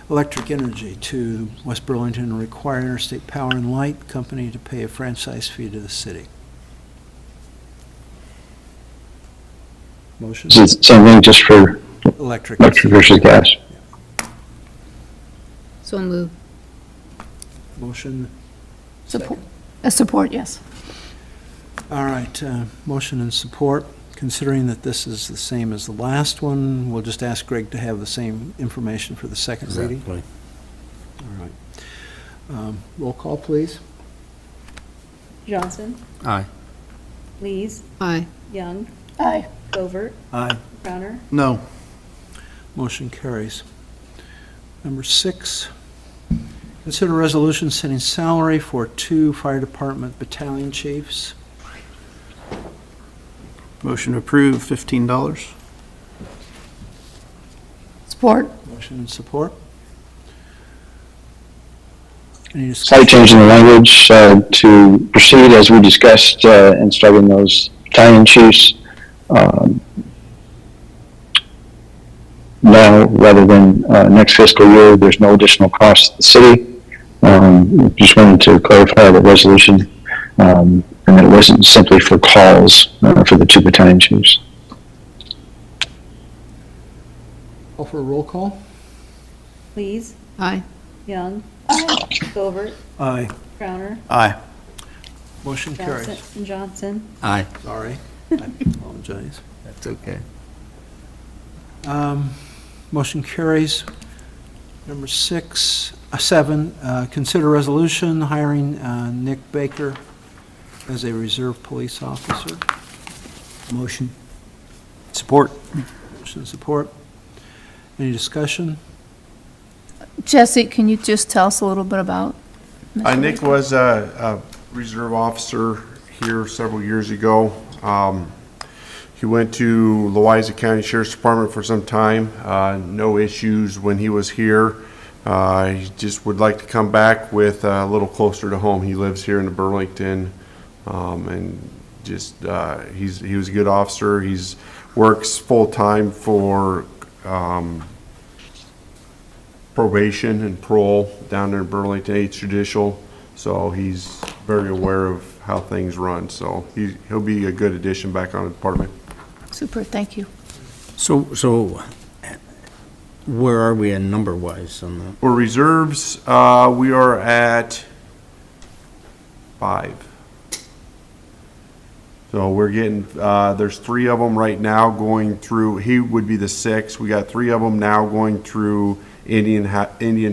electric energy to West Burlington and require Interstate Power and Light Company to pay a franchise fee to the city. Motion? Is it the same thing just for Electric. electric versus gas? So move. Motion. Support, support, yes. All right, motion and support. Considering that this is the same as the last one, we'll just ask Greg to have the same information for the second reading. Exactly. All right. Roll call, please. Johnson, Aye. Lees, Aye. Young, Aye. Govert, Aye. Crowner, No. Motion carries. Number 6, consider resolution setting salary for 2 fire department battalion chiefs. Motion to approve, $15. Support. Motion and support. Any Slight discussion? change in the language to proceed as we discussed in starting those battalion chiefs. Now, rather than next fiscal year, there's no additional cost to the city. Just wanted to clarify the resolution, and that it wasn't simply for calls for the 2 battalion chiefs. Call for a roll call? Lees, Aye. Young, Govert, Aye. Crowner, Aye. Motion carries. Johnson, Aye. Sorry, I apologize. That's okay. Motion carries. Number 7, consider resolution hiring Nick Baker as a reserve police officer. Motion. Support. Motion support. Any discussion? Jesse, can you just tell us a little bit about? Mr. Nick Baker? was a reserve officer here several years ago. He went to Louisa County Sheriff's Department for some time. No issues when he was here. He just would like to come back with a little closer to home. He lives here in Burlington, and just he was a good officer. He's works full time for probation and parole down there in Burlington 8th Judicial. So he's very aware of how things run. So he'll be a good addition back on the department. Super, thank you. So where are we in number-wise on the? For reserves, we are at 5. So we're getting, there's 3 of them right now going through, he would be the 6th. We got 3 of them now going through Indian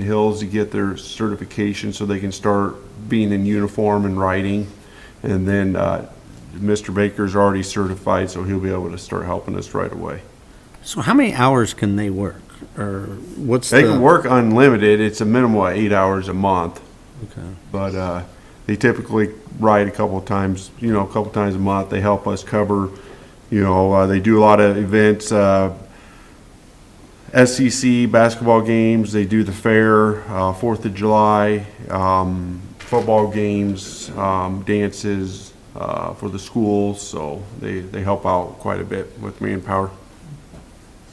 Hills to get their certification so they can start being in uniform and riding. And then Mr. Baker's already certified, so he'll be able to start helping us right away. So how many hours can they work? Or what's They the? can work unlimited. It's a minimum of 8 hours a month. Okay. But they typically ride a couple of times, a couple times a month. They help us cover, they do a lot of events, SEC basketball games. They do the fair, 4th of July, football games, dances for the schools. So they help out quite a bit with manpower.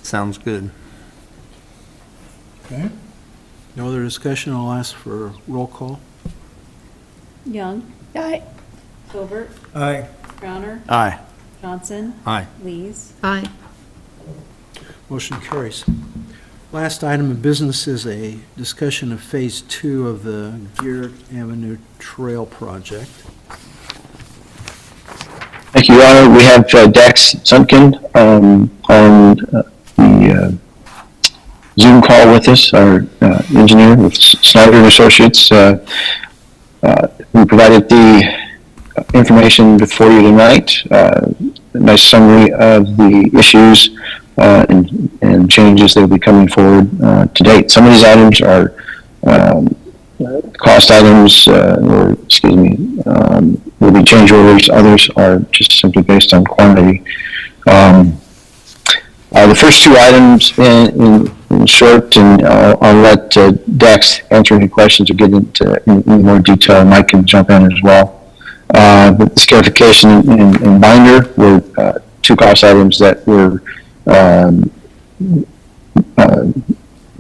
Sounds good. Okay. No other discussion, I'll ask for roll call. Young, Aye. Govert, Aye. Crowner, Aye. Johnson, Aye. Lees, Aye. Motion carries. Last item of business is a discussion of Phase 2 of the Gear Avenue Trail Project. Thank you, Your Honor. We have Dax Sunken on the Zoom call with us, our engineer with Snyder and Associates. We provided the information before you tonight, a nice summary of the issues and changes that will be coming forward to date. Some of these items are cost items, will be change orders. Others are just simply based on quantity. The first 2 items in short, and I'll let Dax answer any questions or get into any more detail. Mike can jump in as well. But the scarification and binder were two cost items that were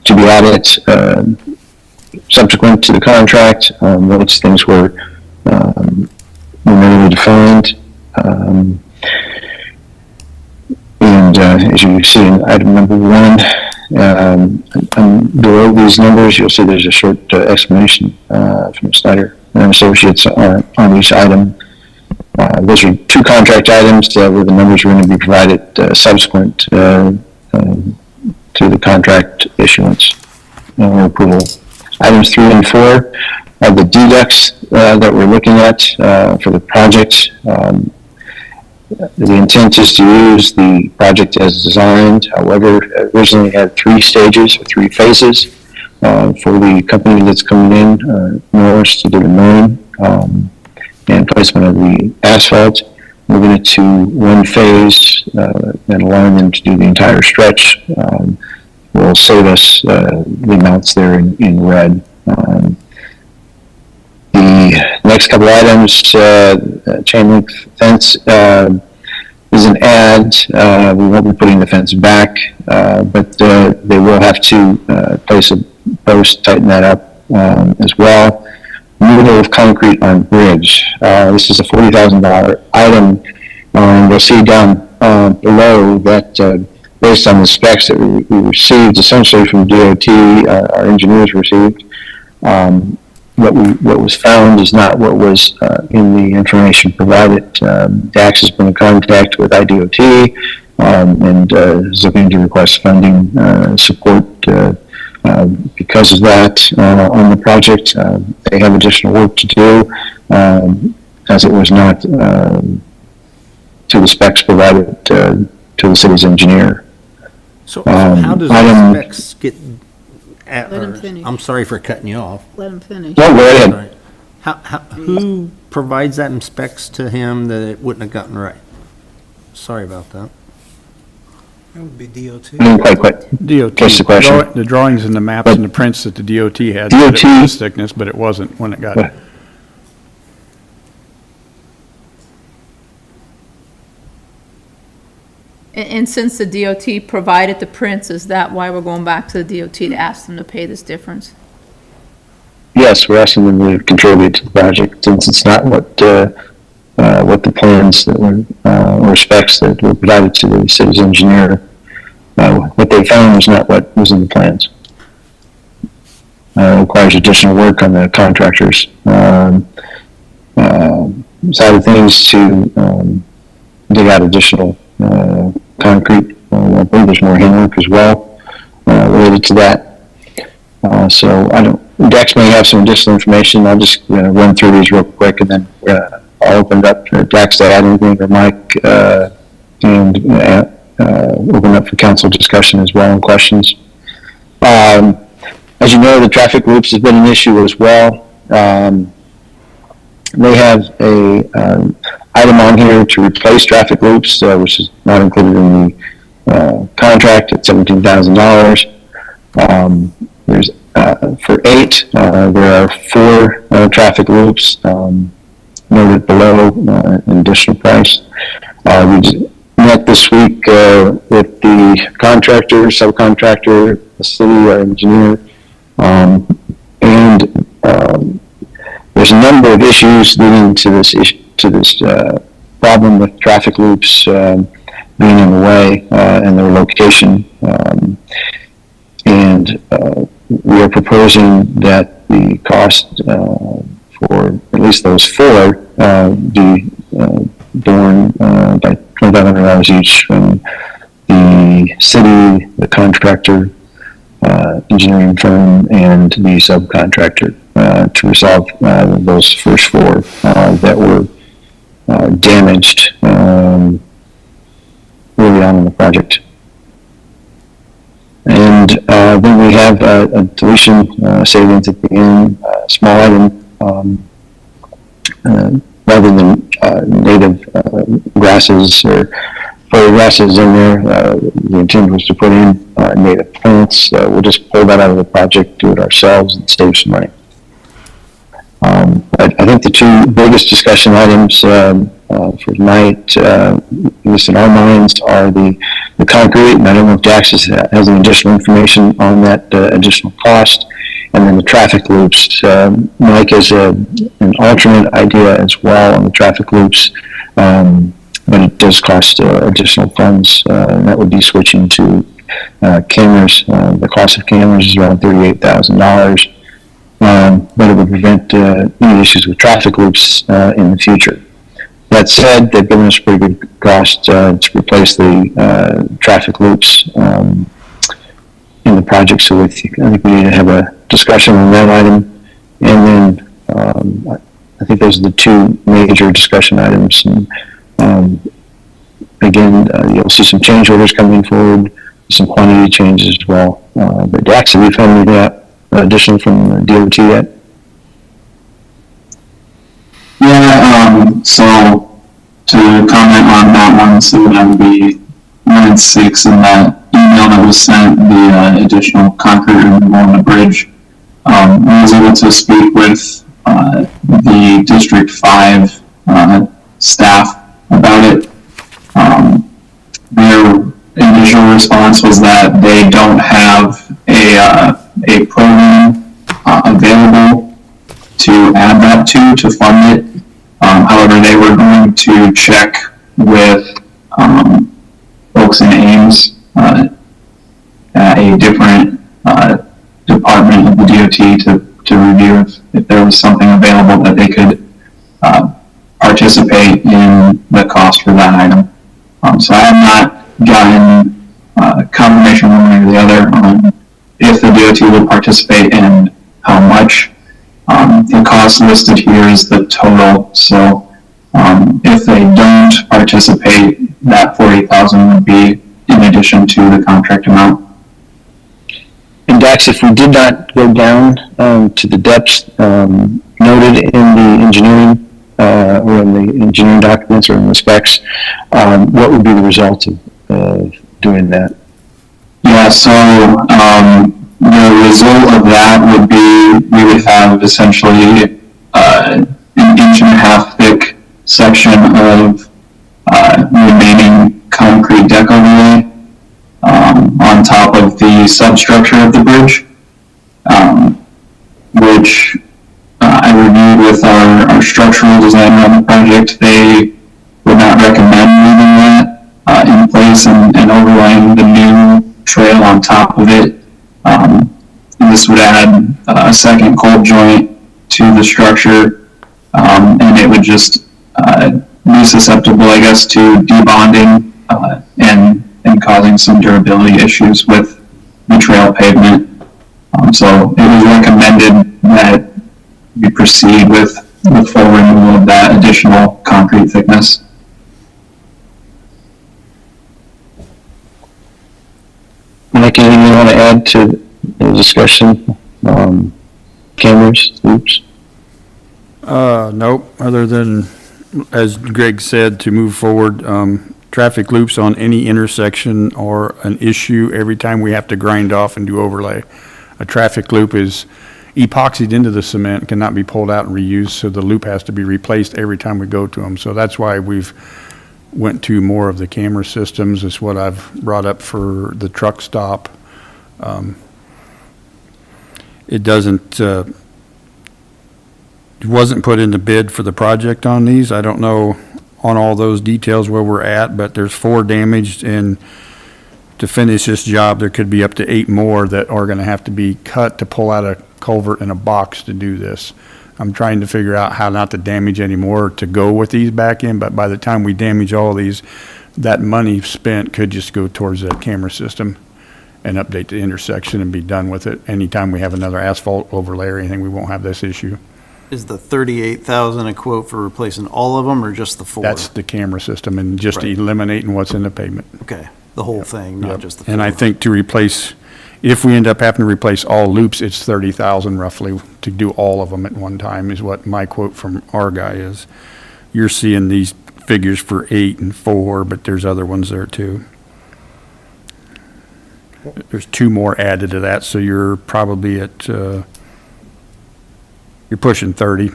to be added subsequent to the contract. Those things were really defined. And as you see in item number 1, below these numbers, you'll see there's a short explanation from Snyder and Associates on each item. Those are two contract items where the numbers are going to be provided subsequent to the contract issuance or approval. Items 3 and 4 are the deducts that we're looking at for the project. The intent is to use the project as designed. However, originally had 3 stages or 3 phases for the company that's coming in, Norris, to do the milling and placement of the asphalt. Moving it to 1 phase and allowing them to do the entire stretch will save us the amounts there in red. The next couple items, chain link fence is an add. We won't be putting the fence back, but they will have to place a post, tighten that up as well. Removal of concrete on bridge. This is a $40,000 item. You'll see down below that based on the specs that we received essentially from DOT, our engineers received, what was found is not what was in the information provided. DAX has been in contact with IDOT and is looking to request funding support because of that on the project. They have additional work to do as it was not to the specs provided to the city's engineer. So how does the specs get Let him finish. I'm sorry for cutting you off. Let him finish. No, go ahead. Who provides that in specs to him that it wouldn't have gotten right? Sorry about that. That would be DOT. I didn't quite DOT. catch the question. The drawings and the maps and the prints that the DOT had, DOT said it was this thickness, but it wasn't when it got. Right. And since the DOT provided the prints, is that why we're going back to the DOT to ask them to pay this difference? Yes, we're asking them to contribute to the project since it's not what the plans that were or specs that were provided to the city's engineer. What they found was not what was in the plans. Requires additional work on the contractors' side of things to dig out additional concrete. I believe there's more handwork as well related to that. So Dex may have some additional information. I'll just run through these real quick and then I'll open it up for Dex to add anything, or Mike, and open up for council discussion as well and questions. As you know, the traffic loops has been an issue as well. They have a item on here to replace traffic loops, which is not included in the contract at $17,000. There's for 8, there are 4 traffic loops noted below, an additional price. We met this week with the contractor, subcontractor, the city, our engineer, and there's a number of issues leading to this problem with traffic loops being in the way and their location. And we are proposing that the cost for at least those 4 be borne by $2,500 each from the city, the contractor, engineering firm, and the subcontractor to resolve those first 4 that were damaged early on in the project. And then we have a deletion savings at the end, small item, rather than native grasses or foliar grasses in there. The intent was to put in native plants. We'll just pull that out of the project, do it ourselves, and save some money. I think the 2 biggest discussion items for tonight, at least in our minds, are the concrete, and I don't know if Dax has any additional information on that additional cost, and then the traffic loops. Mike has an alternate idea as well on the traffic loops, but it does cost additional funds, and that would be switching to cameras. The cost of cameras is around $38,000, but it would prevent any issues with traffic loops in the future. That said, they've given us a pretty good cost to replace the traffic loops in the project, so I think we need to have a discussion on that item. And then I think those are the two major discussion items. And again, you'll see some change orders coming forward, some quantity changes as well. But Dax, have you found any additional from DOT yet? Yeah, so to comment on that one, so that would be 1 and 6 in that email that was sent, the additional concrete removal on the bridge. I was able to speak with the District 5 staff about it. Their initial response was that they don't have a program available to add that to fund it. However, they were going to check with folks in Ames at a different department of the DOT to review if there was something available that they could participate in the cost for that item. So I have not gotten confirmation one way or the other on if the DOT will participate and how much. The cost listed here is the total, so if they don't participate, that $40,000 would be in addition to the contract amount. And Dax, if we did not go down to the depths noted in the engineering or in the engineering documents or in the specs, what would be the result of doing that? Yeah, so the result of that would be we would have essentially an 1.5 inch thick section of remaining concrete deck overlay on top of the substructure of the bridge, which I reviewed with our structural designer on the project. They would not recommend leaving that in place and overlaying the new trail on top of it. This would add a second cold joint to the structure, and it would just be susceptible, I guess, to debonding and causing some durability issues with the trail pavement. So it was recommended that we proceed with full removal of that additional concrete thickness. Mike, anything you want to add to the discussion? Cameras, loops? Nope, other than, as Greg said, to move forward, traffic loops on any intersection are an issue every time we have to grind off and do overlay. A traffic loop is epoxied into the cement, cannot be pulled out and reused, so the loop has to be replaced every time we go to them. So that's why we've went to more of the camera systems. Is what I've brought up for the truck stop. It doesn't, it wasn't put in the bid for the project on these. I don't know on all those details where we're at, but there's 4 damaged, and to finish this job, there could be up to 8 more that are gonna have to be cut to pull out a culvert and a box to do this. I'm trying to figure out how not to damage any more to go with these back in, but by the time we damage all these, that money spent could just go towards that camera system and update the intersection and be done with it. Anytime we have another asphalt overlay or anything, we won't have this issue. Is the 38,000 a quote for replacing all of them or just the 4? That's the camera system and just Right. eliminating what's in the pavement. Okay, the whole thing, not Yep. just the 4. And I think to replace, if we end up having to replace all loops, it's 30,000 roughly to do all of them at one time is what my quote from our guy is. You're seeing these figures for 8 and 4, but there's other ones there too. There's 2 more added to that, so you're probably at, you're pushing 30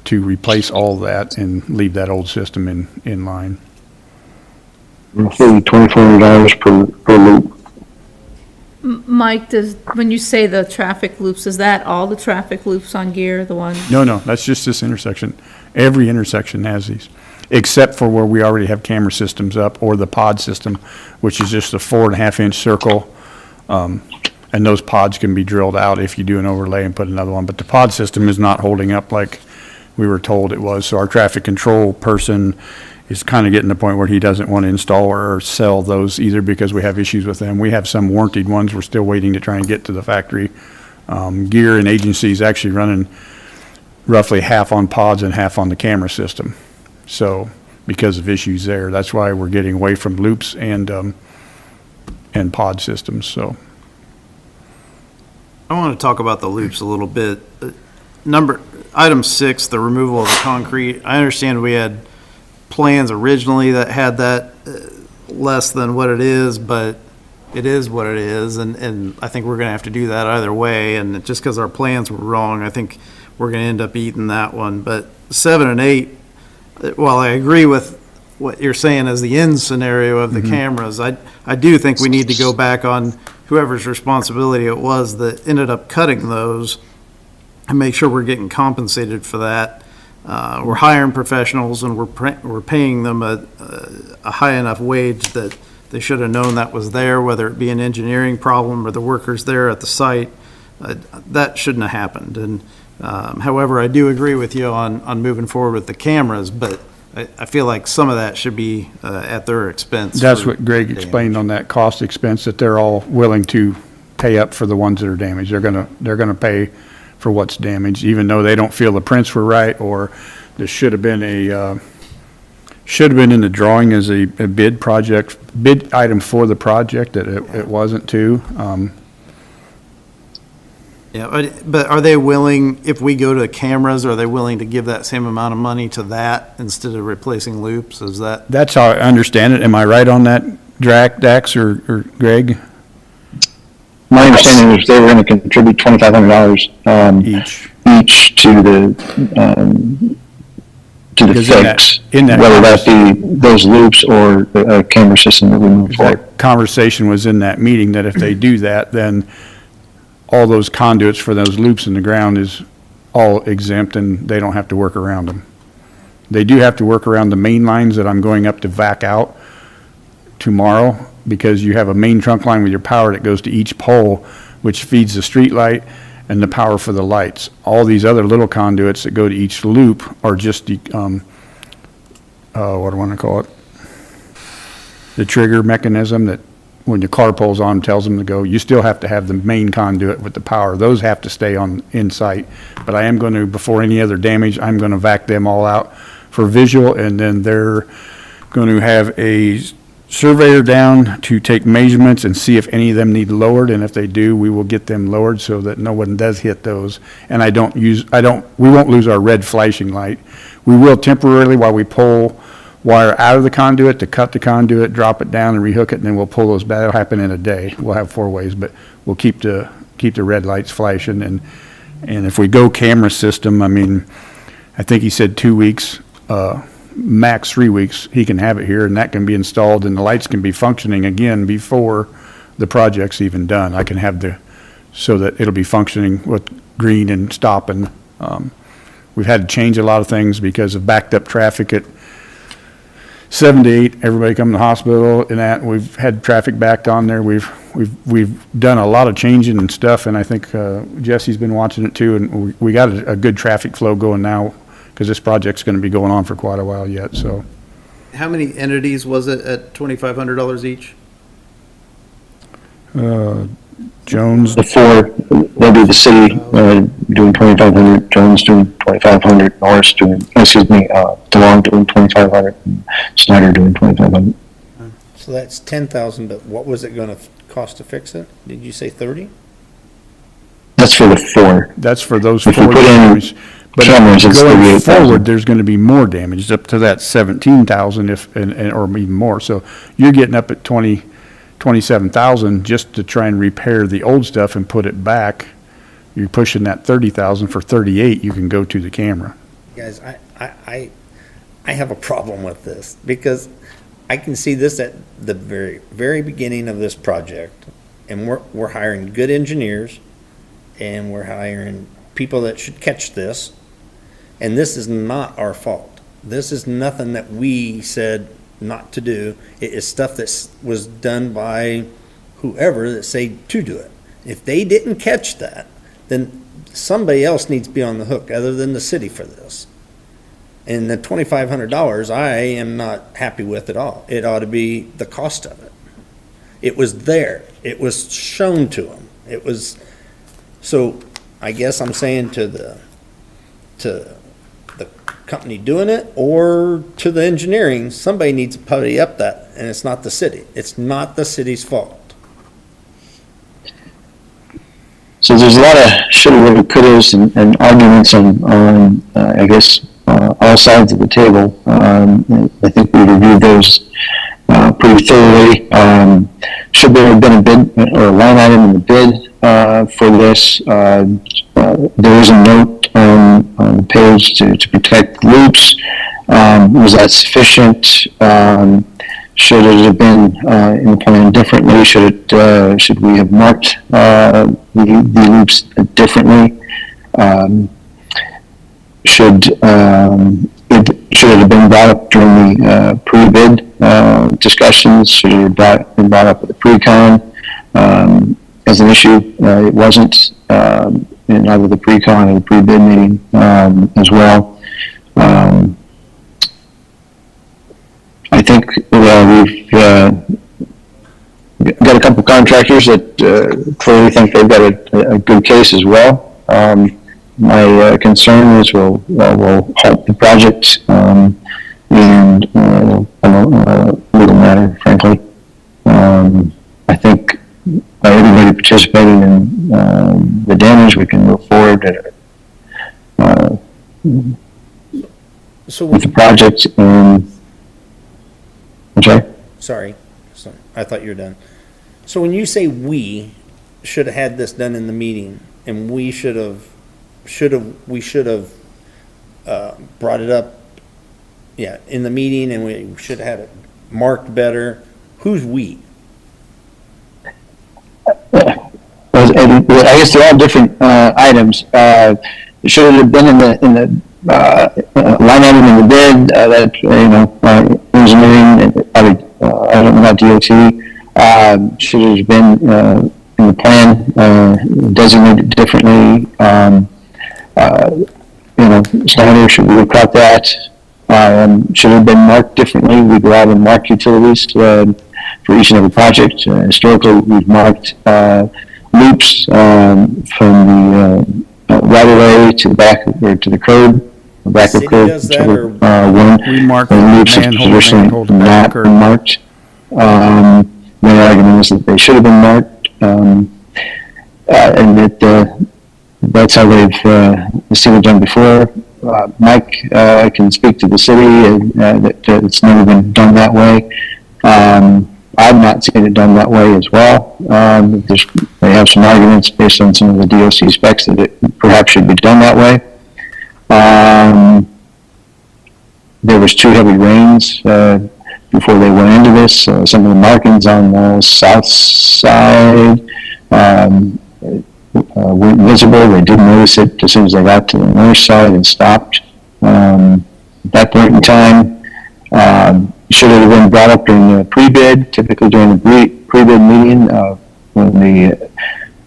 to replace all that and leave that old system in line. Roughly $2,400 per loop. Mike, when you say the traffic loops, is that all the traffic loops on Gear, the one? No, that's just this intersection. Every intersection has these, except for where we already have camera systems up, or the pod system, which is just a 4.5-inch circle. And those pods can be drilled out if you do an overlay and put another one. But the pod system is not holding up like we were told it was. So our traffic control person is kind of getting to the point where he doesn't want to install or sell those either, because we have issues with them. We have some warranted ones we're still waiting to try and get to the factory. Gear and agency is actually running roughly half on pods and half on the camera system. So because of issues there, that's why we're getting away from loops and pod systems. So I want to talk about the loops a little bit. Item 6, the removal of the concrete. I understand we had plans originally that had that less than what it is, but it is what it is, and I think we're going to have to do that either way. And just because our plans were wrong, I think we're going to end up eating that one. But 7 and 8, while I agree with what you're saying as the end scenario of the cameras, I do think we need to go back on whoever's responsibility it was that ended up cutting those and make sure we're getting compensated for that. We're hiring professionals, and we're paying them a high enough wage that they should have known that was there, whether it be an engineering problem or the workers there at the site. That shouldn't have happened. And however, I do agree with you on moving forward with the cameras, but I feel like some of that should be at their expense. that's what Greg explained on that cost expense, that they're all willing to pay up for the ones that are damaged. They're gonna pay for what's damaged, even though they don't feel the prints were right, or there should have been in the drawing as a bid item for the project, that it wasn't too. Yeah, but are they willing, if we go to the cameras, are they willing to give that same amount of money to that instead of replacing loops? Is that? That's how I understand it. Am I right on that, Dax or Greg? My understanding is they were going to contribute $2,500 each to the fix, whether that be those loops or a camera system that we move forward. That conversation was in that meeting, that if they do that, then all those conduits for those loops in the ground is all exempt, and they don't have to work around them. They do have to work around the main lines that I'm going up to vac out tomorrow, because you have a main trunk line with your power that goes to each pole, which feeds the street light and the power for the lights. All these other little conduits that go to each loop are just the, what do I want to call it? The trigger mechanism that when your car pulls on, tells them to go. You still have to have the main conduit with the power. Those have to stay in sight. But I am going to, before any other damage, I'm going to vac them all out for visual, and then they're going to have a surveyor down to take measurements and see if any of them need lowered, and if they do, we will get them lowered so that no one does hit those. And we won't lose our red flashing light. We will temporarily, while we pull wire out of the conduit, to cut the conduit, drop it down and rehook it, and then we'll pull those back. That'll happen in a day. We'll have 4 ways, but we'll keep the red lights flashing. And if we go camera system, I mean, I think he said 2 weeks, max 3 weeks, he can have it here, and that can be installed, and the lights can be functioning again before the project's even done. I can have so that it'll be functioning with green and stopping. We've had to change a lot of things because of backed up traffic at 7 to 8, everybody come to the hospital, and that we've had traffic backed on there. We've done a lot of changing and stuff, and I think Jesse's been watching it too, and we got a good traffic flow going now, because this project's going to be going on for quite a while yet. So, how many entities was it at $2,500 each? Jones. The 4, that'll be the city doing 2,500, Jones doing 2,500, Norris doing, DeLong doing 2,500, and Snyder doing 2,500. So that's 10,000, but what was it gonna cost to fix it? Did you say 30? That's for the 4. That's for those If 4 we put in cameras. But cameras, it's going 38,000. forward, there's going to be more damage, up to that 17,000 or even more. So you're getting up at 27,000 just to try and repair the old stuff and put it back. You're pushing that 30,000 for 38. You can go to the camera. Guys, I have a problem with this because I can see this at the very, very beginning of this project. And we're hiring good engineers and we're hiring people that should catch this. And this is not our fault. This is nothing that we said not to do. It is stuff that was done by whoever that said to do it. If they didn't catch that, then somebody else needs to be on the hook other than the city for this. And the $2,500, I am not happy with at all. It ought to be the cost of it. It was there. It was shown to them. It was, so I guess I'm saying to the company doing it or to the engineering, somebody needs to putty up that, and it's not the city. It's not the city's fault. So there's a lot of shoulda, woulda, couldas and arguments on I guess, all sides of the table. I think we reviewed those pretty thoroughly. Should there have been a bid or a line item in the bid for this? There is a note on the page to protect the loops. Was that sufficient? Should it have been in the plan differently? Should we have marked the loops differently? Should it have been brought up during the pre-bid discussions? Should it have been brought up at the pre-con as an issue? It wasn't in either the pre-con or the pre-bid meeting as well. I think we've got a couple contractors that clearly think they've got a good case as well. My concern is we'll halt the project and a legal matter, frankly. I think by everybody participating in the damage, we can move forward with the project. I'm sorry? Sorry, I thought you were done. So when you say we should have had this done in the meeting, and we should have brought it up, in the meeting, and we should have had it marked better. Who's we? I guess they're all different items. Should it have been in the line item in the bid that engineering? I don't know about DOT. Should it have been in the plan designated differently? Snyder, should we have caught that? Should it have been marked differently? We go out and mark utilities for each and every project. Historically, we've marked loops from the right of way to the back or to the curb, the back of the curb. Does that, or we mark the loops have traditionally not been marked. My argument is that they should have been marked, and that that's how they've seen it done before. Mike can speak to the city, and that it's never been done that way. I've not seen it done that way as well. They have some arguments based on some of the DOC specs that it perhaps should be done that way. There was 2 heavy rains before they went into this. Some of the markings on the south side weren't visible. They did notice it as soon as they got to the north side and stopped. At that point in time, should it have been brought up during the pre-bid? Typically during the pre-bid meeting, when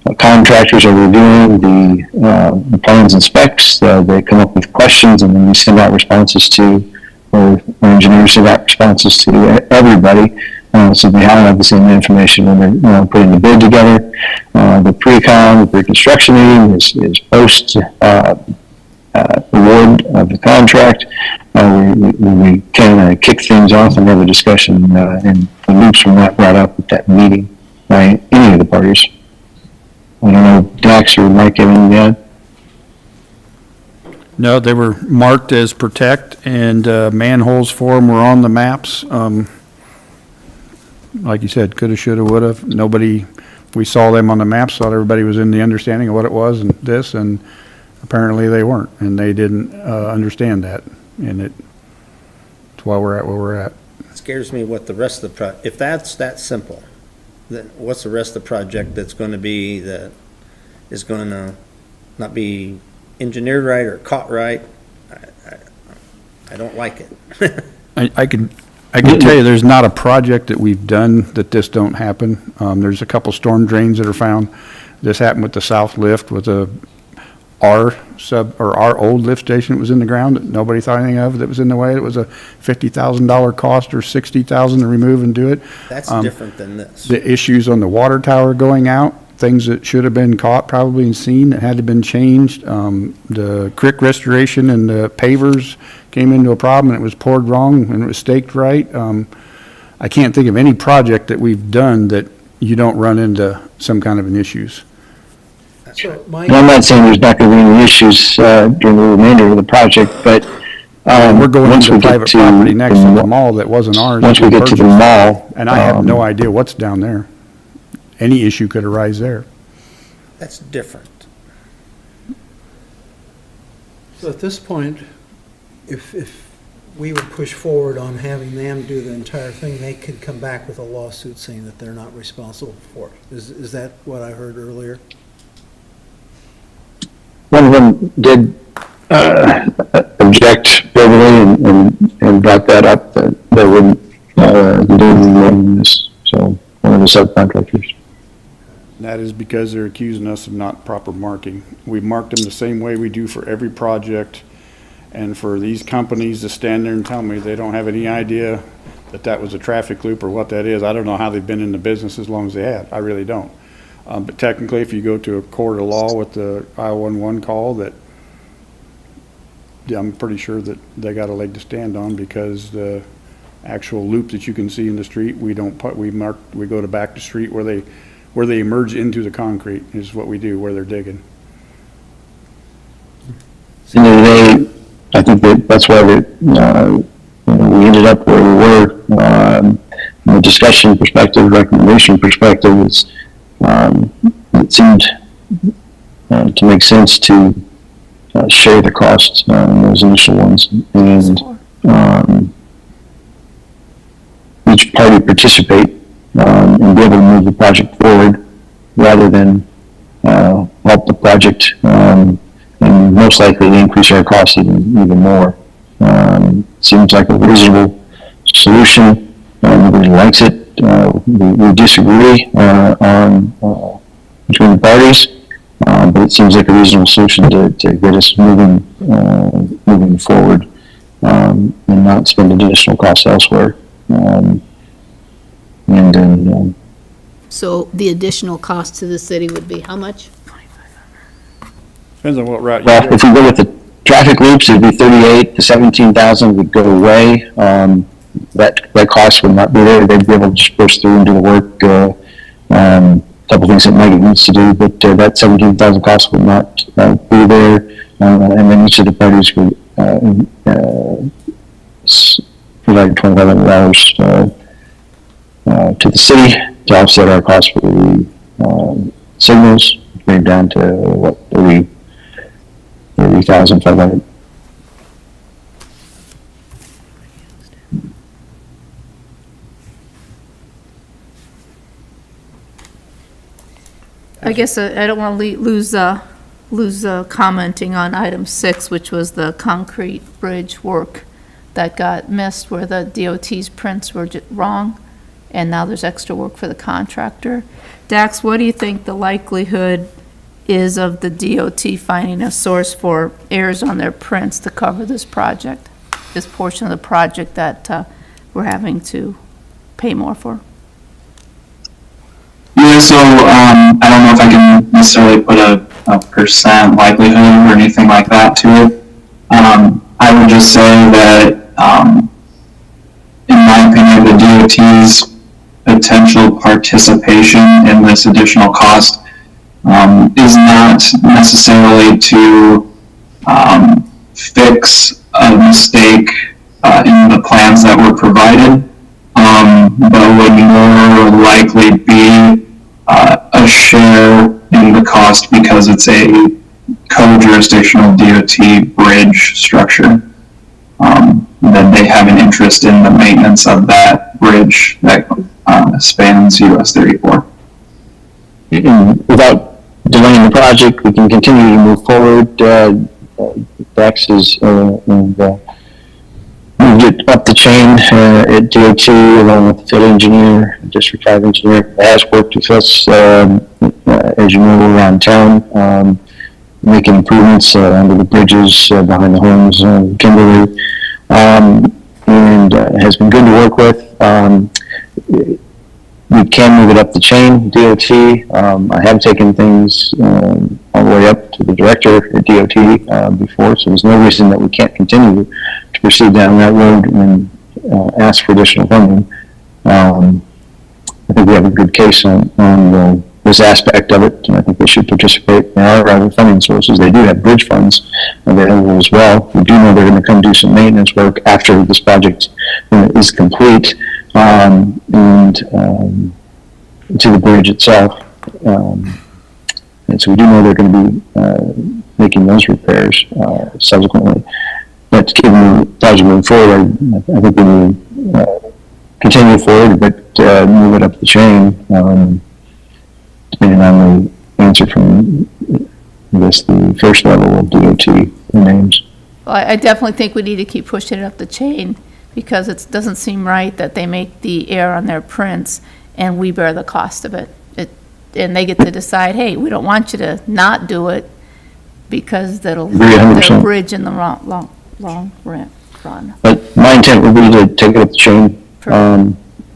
the contractors are reviewing the plans and specs, they come up with questions, and then we send out responses to, or engineers send out responses to everybody. So they all have the same information when they're putting the bid together. The pre-con, the pre-construction meeting is post award of the contract. We kind of kick things off and have a discussion, and the loops were not brought up at that meeting by any of the parties. I don't know, Dax or Mike, have anything to add? No, they were marked as protect, and manholes for them were on the maps. Like you said, coulda, shoulda, woulda. Nobody, we saw them on the maps, thought everybody was in the understanding of what it was and this, and apparently they weren't, and they didn't understand that, and that's why we're at where we're at. It scares me what the rest of the if that's that simple, then what's the rest of the project that's going to be that is going to not be engineered right or caught right? I don't like it. I can tell you, there's not a project that we've done that this don't happen. There's a couple storm drains that are found. This happened with the south lift with our old lift station that was in the ground that nobody thought anything of, that was in the way. It was a $50,000 cost or $60,000 to remove and do it. That's different than this. The issues on the water tower going out, things that should have been caught probably and seen that had to been changed. The creek restoration and the pavers came into a problem and it was poured wrong and it was staked right. I can't think of any project that we've done that you don't run into some kind of an issues. So, And I'm not saying there's not going to be any issues during the remainder of the project, but We're going once into we get private to property next to the the mall that wasn't ours. once we get to the purchased. mall, And I have no idea what's down there. Any issue could arise there. That's different. So at this point, if we would push forward on having them do the entire thing, they could come back with a lawsuit saying that they're not responsible for it. Is that what I heard earlier? one of them did object verbally and brought that up, that they wouldn't do this. So one of the subcontractors. That is because they're accusing us of not proper marking. We marked them the same way we do for every project. And for these companies to stand there and tell me they don't have any idea that that was a traffic loop or what that is, I don't know how they've been in the business as long as they have. I really don't. But technically, if you go to a court of law with the I-11 call, that I'm pretty sure that they got a leg to stand on, because the actual loop that you can see in the street, we don't put, we go to back the street where they emerge into the concrete is what we do, where they're digging. And I think that's why we ended up where we were. From a discussion perspective, recommendation perspective, it seemed to make sense to share the costs on those initial ones, and each party participate and be able to move the project forward rather than help the project and most likely increase our costs even more. Seems like a reasonable solution. Nobody likes it. We disagree on between the parties, but it seems like a reasonable solution to get us moving forward and not spend additional costs elsewhere. So the additional cost to the city would be how much? Depends on what route you Well, go. if we go with the traffic loops, it'd be 38 to 17,000 would go away. That cost would not be there. They'd be able to just push through and do the work. Couple things that Megan needs to do, but that 17,000 cost would not be there. And then each of the parties would provide $2,500 to the city to offset our costs for the signals, bring down to what, 30,500. I guess I don't want to lose commenting on item 6, which was the concrete bridge work that got missed where the DOT's prints were wrong, and now there's extra work for the contractor. Dax, what do you think the likelihood is of the DOT finding a source for errors on their prints to cover this project, this portion of the project that we're having to pay more for? Yeah, so I don't know if I can necessarily put a percent likelihood or anything like that to it. I would just say that, in my opinion, the DOT's potential participation in this additional cost is not necessarily to fix a mistake in the plans that were provided, but would more likely be a share in the cost because it's a co-jurisdictional DOT bridge structure. That they have an interest in the maintenance of that bridge that spans US 34. And without delaying the project, we can continue to move forward. Dax is, and move it up the chain at DOT along with the field engineer, district 5 engineer, has worked with us, as you know, around town, making improvements under the bridges behind the homes in Kimberly, and has been good to work with. We can move it up the chain, DOT. I have taken things all the way up to the director at DOT before, so there's no reason that we can't continue to proceed down that road and ask for additional funding. I think we have a good case on this aspect of it, and I think they should participate in our other funding sources. They do have bridge funds available as well. We do know they're going to come do some maintenance work after this project is complete, and to the bridge itself. And so we do know they're going to be making those repairs subsequently. But given the project moving forward, I think we will continue forward, but move it up the chain, depending on the answer from, I guess, the first level of DOT names. Well, I definitely think we need to keep pushing it up the chain, because it doesn't seem right that they make the error on their prints and we bear the cost of it. And they get to decide, hey, we don't want you to not do it because that'll put the bridge in the wrong run. But my intent would be to take it up the chain.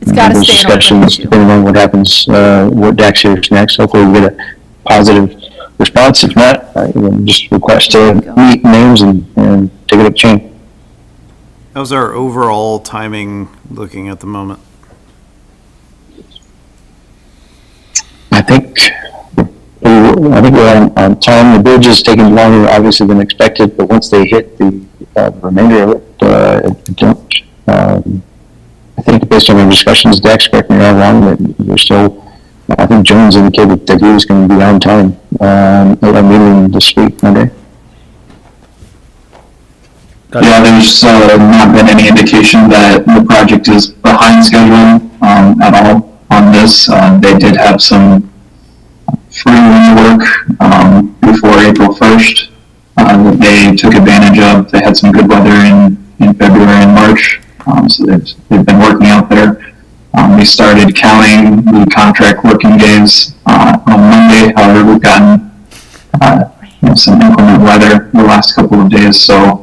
It's got to stay an open discussions, issue. depending on what happens, what Dax hears next. Hopefully we get a positive response. If not, I will just request to meet names and take it up the chain. How's our overall timing looking at the moment? I think we're on time. The bridge is taking longer, obviously, than expected, but once they hit the remainder of it, I think based on our discussions, Dax, correct me if I'm wrong, that we're still, I think Jones indicated that he was going to be on time at a meeting this week, Monday. Yeah, there's not been any indication that the project is behind schedule at all on this. They did have some free work before April 1st that they took advantage of. They had some good weather in February and March, so they've been working out there. We started counting the contract working days on Monday. However, we've gotten some inclement weather the last couple of days, so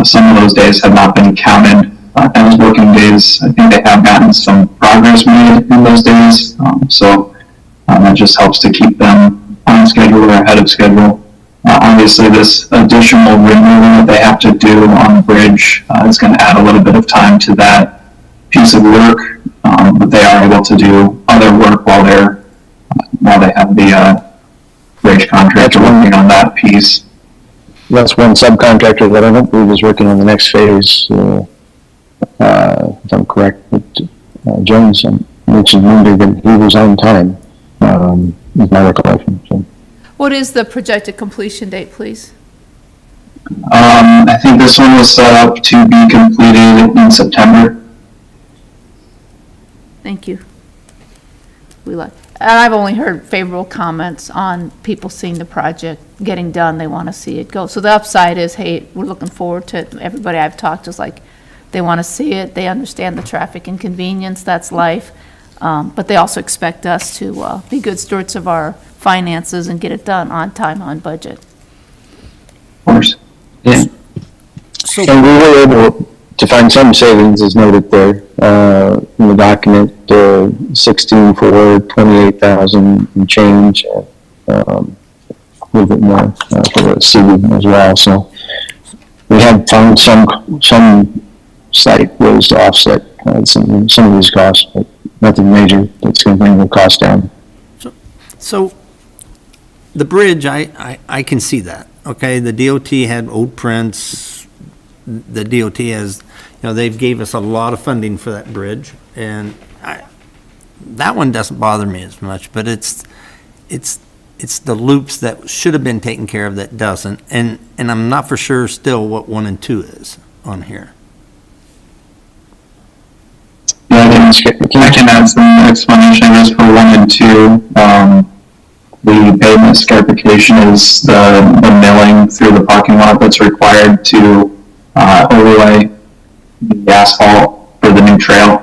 some of those days have not been counted as working days. I think they have gotten some progress made in those days, so that just helps to keep them on schedule or ahead of schedule. Obviously, this additional removal that they have to do on the bridge is going to add a little bit of time to that piece of work, but they are able to do other work while they have the bridge contractor working on that piece. That's one subcontractor that I don't believe is working on the next phase, if I'm correct. But Jones mentioned Monday that he was on time, is my recollection. So. What is the projected completion date, please? I think this one was set up to be completed in September. Thank you. And I've only heard favorable comments on people seeing the project getting done. They want to see it go. So the upside is, hey, we're looking forward to it. Everybody I've talked to is like, they want to see it. They understand the traffic inconvenience. That's life. But they also expect us to be good stewards of our finances and get it done on time, on budget. Of course. Yeah. And we were able to find some savings, as noted there, in the document, 16 for 28,000 and change, a little bit more for the city as well. So we have found some site ways to offset some of these costs, but nothing major that's going to bring the cost down. So the bridge, I can see that, okay? The DOT had old prints. The DOT has, they've gave us a lot of funding for that bridge, and that one doesn't bother me as much, but it's it's the loops that should have been taken care of that doesn't, and I'm not for sure still what 1 and 2 is on here. Yeah, I can add some explanation, I guess, for 1 and 2. The pavement scarification is the milling through the parking lot that's required to overlay the asphalt for the new trail.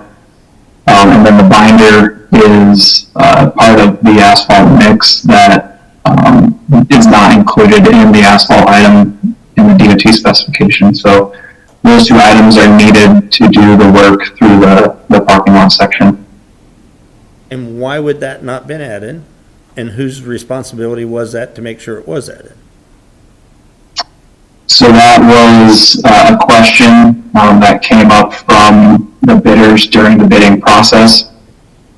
And then the binder is part of the asphalt mix that is not included in the asphalt item in the DOT specification. So those 2 items are needed to do the work through the parking lot section. And why would that not been added? And whose responsibility was that to make sure it was added? So that was a question that came up from the bidders during the bidding process.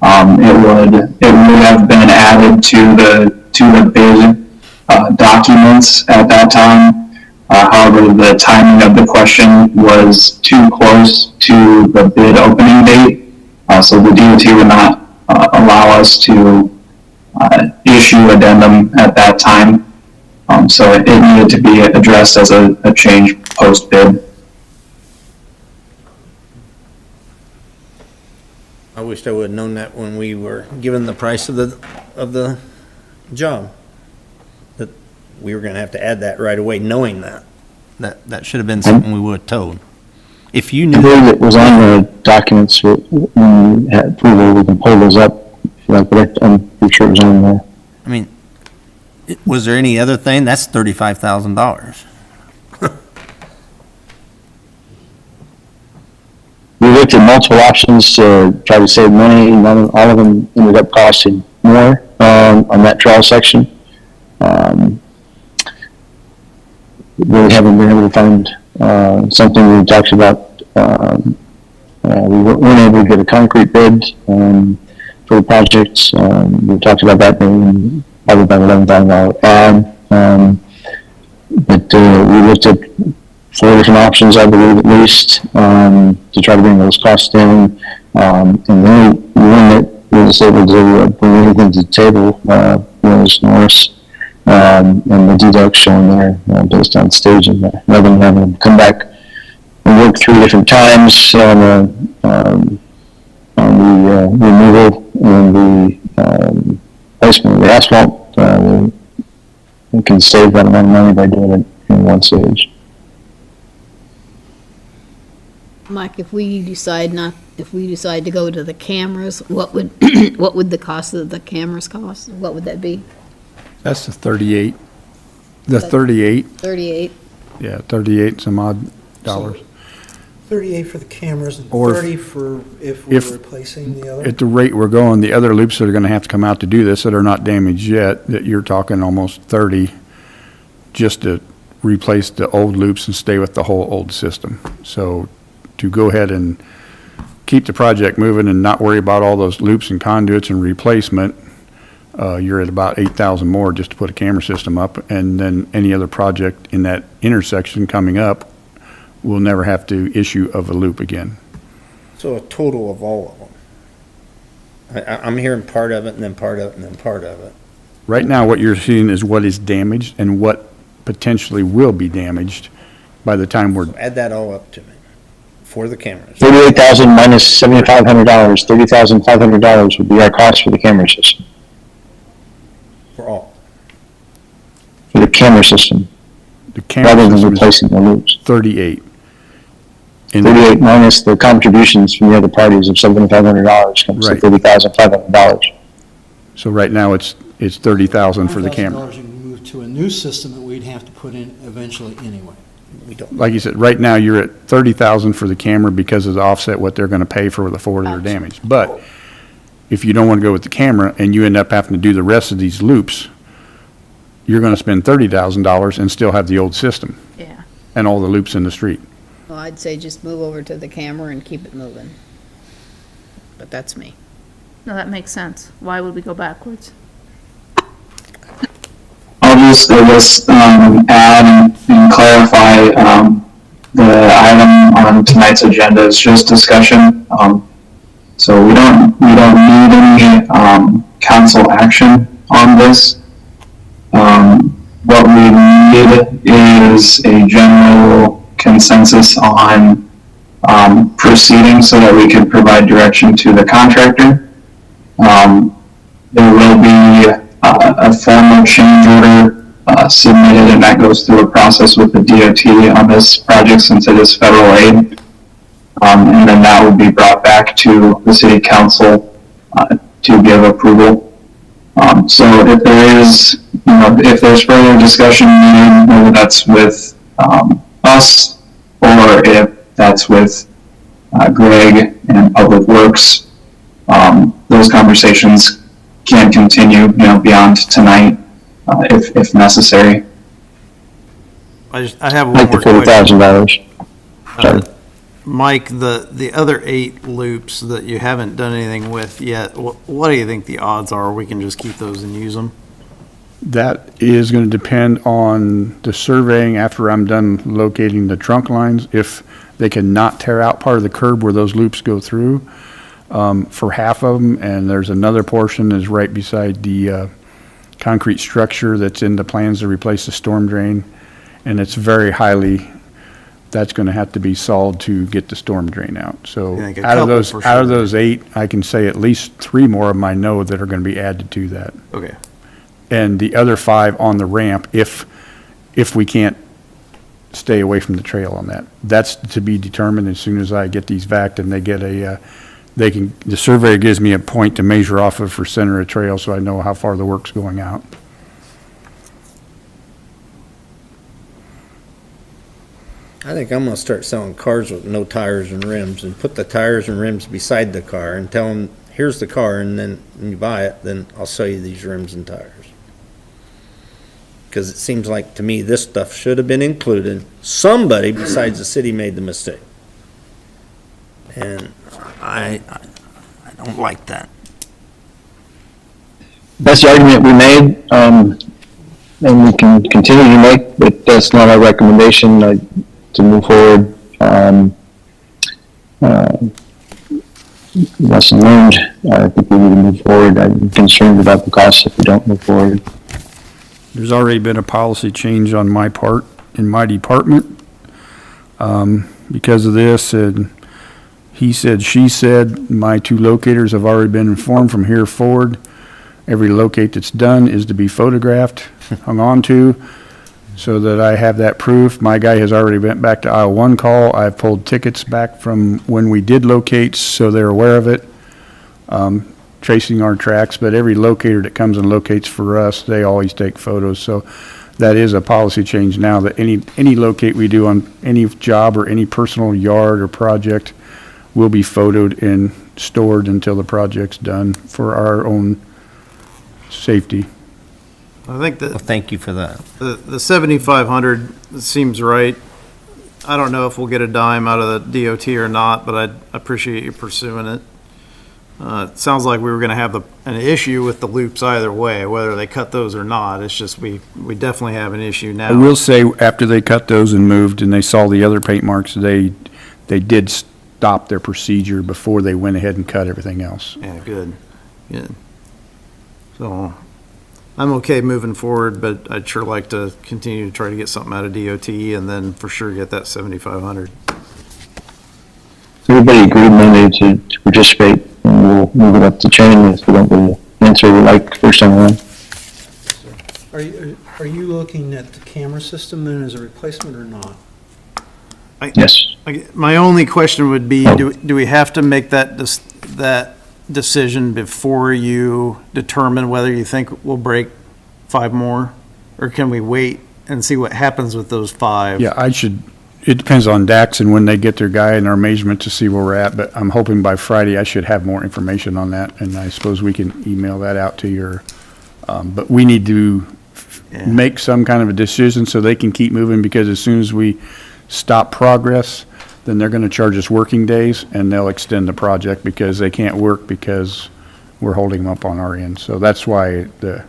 It would have been added to the bid documents at that time. However, the timing of the question was too close to the bid opening date, so the DOT would not allow us to issue addendum at that time. So it needed to be addressed as a change post-bid. I wished I would have known that when we were given the price of the job, that we were gonna have to add that right away, knowing that. That should have been something we would have told. If you I knew. believe it was on the documents when you had approval. We can pull those up if you like, but I'm pretty sure it was on there. I mean, was there any other thing? That's $35,000. We looked at multiple options to try to save money. All of them ended up costing more on that trail section. Really haven't been able to find something we talked about. We weren't able to get a concrete bid for the project. We talked about that being probably about $11,000 add. But we looked at 4 different options, I believe, at least, to try to bring those costs down. And the only one that was able to bring anything to the table was Norris. And the deduct shown there based on staging, rather than having them come back and work 3 different times on the removal and the placement of the asphalt. We can save that amount of money by doing it in one stage. Mike, if we decide to go to the cameras, what would, what would the cost of the cameras cost? What would that be? That's the 38. The 38, 38? yeah, 38 some odd dollars. 38 for the cameras and Or 30 for if we're if- replacing the other? At the rate we're going, the other loops that are gonna have to come out to do this that are not damaged yet, that you're talking almost 30 just to replace the old loops and stay with the whole old system. So to go ahead and keep the project moving and not worry about all those loops and conduits and replacement, you're at about 8,000 more just to put a camera system up, and then any other project in that intersection coming up will never have to issue of a loop again. So a total of all of them. I'm hearing part of it, and then part of it, and then part of it. Right now, what you're seeing is what is damaged and what potentially will be damaged by the time we're, Add that all up to me, for the cameras. $38,000 minus $7,500, $30,500 would be our cost for the camera system. For all. For the camera system, the camera rather than system is replacing the loops. 38. And 38 minus the contributions from the other parties of $7,500 comes to Right. $30,500. so right now, it's 30,000 for the camera. $5,000 you can move to a new system that we'd have to put in eventually anyway. We don't. Like you said, right now, you're at 30,000 for the camera because of the offset, what they're gonna pay for the 4 that are damaged. But if you don't wanna go with the camera and you end up having to do the rest of these loops, you're gonna spend $30,000 and still have the old system Yeah. and all the loops in the street. Well, I'd say just move over to the camera and keep it moving. But that's me. No, that makes sense. Why would we go backwards? I'll just, I guess, add and clarify, the item on tonight's agenda is just discussion. So we don't need any, council action on this. What we need is a general consensus on proceeding so that we can provide direction to the contractor. There will be a formal change order submitted, and that goes through a process with the DOT on this project since it is federal aid. And then that will be brought back to the city council to give approval. So if there is, if there's further discussion needed, whether that's with us or if that's with Greg and Public Works, those conversations can continue, beyond tonight if necessary. I have one Like the more question. $40,000. Sorry. Mike, the other 8 loops that you haven't done anything with yet, what do you think the odds are we can just keep those and use them? That is going to depend on the surveying after I'm done locating the trunk lines. If they cannot tear out part of the curb where those loops go through, for half of them, and there's another portion is right beside the concrete structure that's in the plans to replace the storm drain, and it's very highly, that's going to have to be solved to get the storm drain out. So I think a out of couple for out of sure. those 8, I can say at least 3 more of them I know that are going to be added to that. Okay. And the other 5 on the ramp if we can't stay away from the trail on that. That's to be determined as soon as I get these vac and they get the surveyor gives me a point to measure off of for center of trail so I know how far the work's going out. I think I'm gonna start selling cars with no tires and rims and put the tires and rims beside the car and tell them, here's the car, and then when you buy it, then I'll sell you these rims and tires. Because it seems like to me, this stuff should have been included. Somebody besides the city made the mistake. And I don't like that. That's the argument we made, and we can continue to make, but that's not our recommendation to move forward. Lesson learned. I think we need to move forward. I'm concerned about the costs if we don't move forward. There's already been a policy change on my part in my department because of this, and he said, she said, my 2 locators have already been informed from here forward. Every locate that's done is to be photographed, hung on to, so that I have that proof. My guy has already went back to aisle 1 call. I've pulled tickets back from when we did locates, so they're aware of it. Tracing our tracks, but every locator that comes and locates for us, they always take photos. So that is a policy change now that any locate we do on any job or any personal yard or project will be photoed and stored until the project's done for our own safety. I think Well, that thank you for that. the 7,500 seems right. I don't know if we'll get a dime out of the DOT or not, but I appreciate you pursuing it. It sounds like we were gonna have an issue with the loops either way, whether they cut those or not. It's just we definitely have an issue now. I will say, after they cut those and moved and they saw the other paint marks, they did stop their procedure before they went ahead and cut everything else. Yeah, good. So, I'm okay moving forward, but I'd sure like to continue to try to get something out of DOT and then for sure get that 7,500. Everybody agreed Monday to participate, and we'll move it up the chain if we don't get the answer we like first time around. Are you looking at the camera system then as a replacement or not? Yes. My only question would be, do we have to make that decision before you determine whether you think we'll break 5 more? Or can we wait and see what happens with those 5? Yeah, it depends on Dax and when they get their guy and our measurement to see where we're at, but I'm hoping by Friday I should have more information on that, and I suppose we can email that out to you. But we need to make some kind of a decision so they can keep moving, because as soon as we stop progress, then they're gonna charge us working days, and they'll extend the project because they can't work because we're holding them up on our end. So that's why I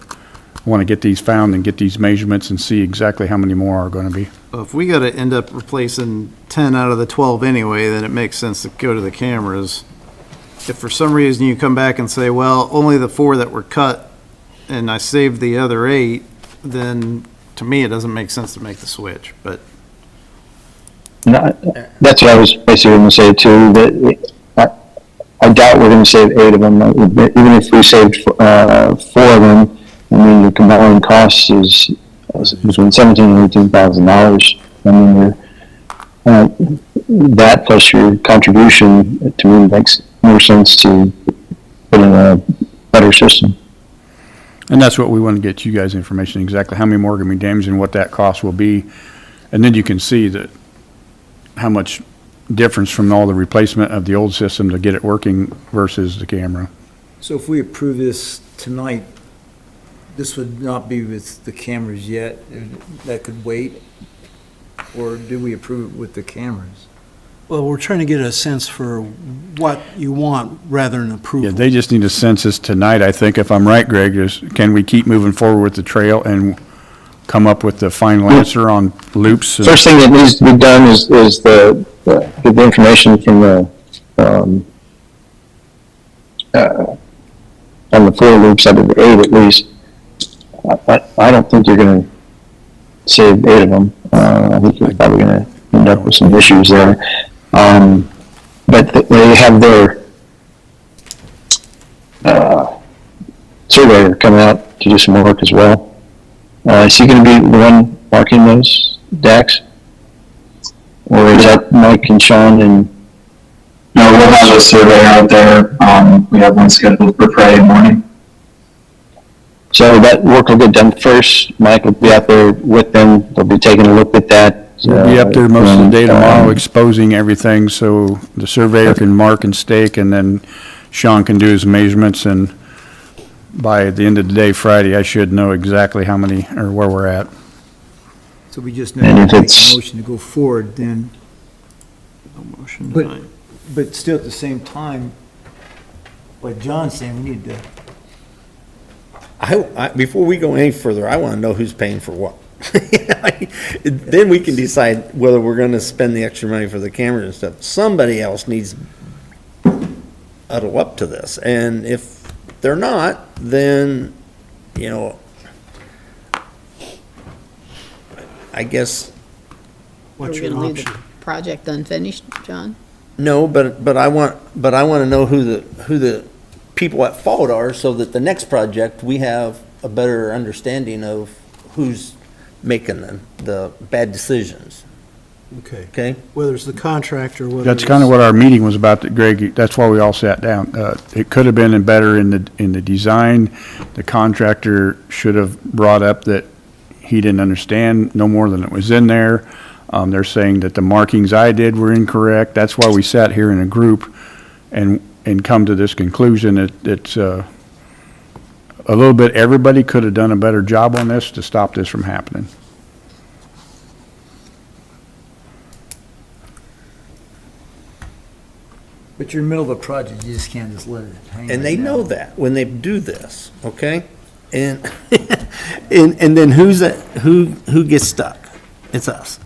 want to get these found and get these measurements and see exactly how many more are going to be. Well, if we got to end up replacing 10 out of the 12 anyway, then it makes sense to go to the cameras. If for some reason you come back and say, well, only the 4 that were cut and I saved the other 8, then to me, it doesn't make sense to make the switch, but No, that's what I was basically going to say too, that I doubt we're going to save 8 of them. Even if we saved 4 of them, I mean, the combined cost is between $17,000 and $18,000. I mean, that plus your contribution, to me, makes more sense to put in a better system. And that's what we want to get you guys information, exactly how many more are going to be damaged and what that cost will be. And then you can see that how much difference from all the replacement of the old system to get it working versus the camera. So if we approve this tonight, this would not be with the cameras yet, that could wait? Or do we approve it with the cameras? Well, we're trying to get a sense for what you want rather than approval. Yeah, they just need a census tonight, I think, if I'm right, Greg, is can we keep moving forward with the trail and come up with the final answer on loops? First thing that needs to be done is get the information from the, on the 4 loops out of the 8 at least. I don't think you're going to save 8 of them. I think you're probably going to end up with some issues there. But they have their surveyor coming out to do some work as well. Is he going to be the one marking those decks? Or is that Mike and Sean and? No, we'll have a surveyor out there. We have one scheduled for Friday morning. So that work will get done first. Mike will be out there with them. They'll be taking a look at that. We'll be up there most of the day tomorrow exposing everything so the surveyor can mark and stake, and then Sean can do his measurements, and by the end of the day, Friday, I should know exactly how many or where we're at. So we just need to make a motion to go forward then. no motion tonight. But still at the same time, what John's saying, we need to, Before we go any further, I want to know who's paying for what. Then we can decide whether we're going to spend the extra money for the cameras and stuff. Somebody else needs to huddle up to this, and if they're not, then, you know, I guess. What's We're your gonna leave the option? project unfinished, John? No, but I want to know who the people at fault are, so that the next project, we have a better understanding of who's making the bad decisions, Okay. okay? Whether it's the contractor, whether That's kind of what our meeting was about, that Greg, that's why we all sat down. It could have been better in the design. The contractor should have brought up that he didn't understand no more than it was in there. They're saying that the markings I did were incorrect. That's why we sat here in a group and come to this conclusion. It's a little bit, everybody could have done a better job on this to stop this from happening. but you're in the middle of a project, you just can't just let it hang. And right they know now. that when they do this, okay? And, and then who gets stuck? It's us.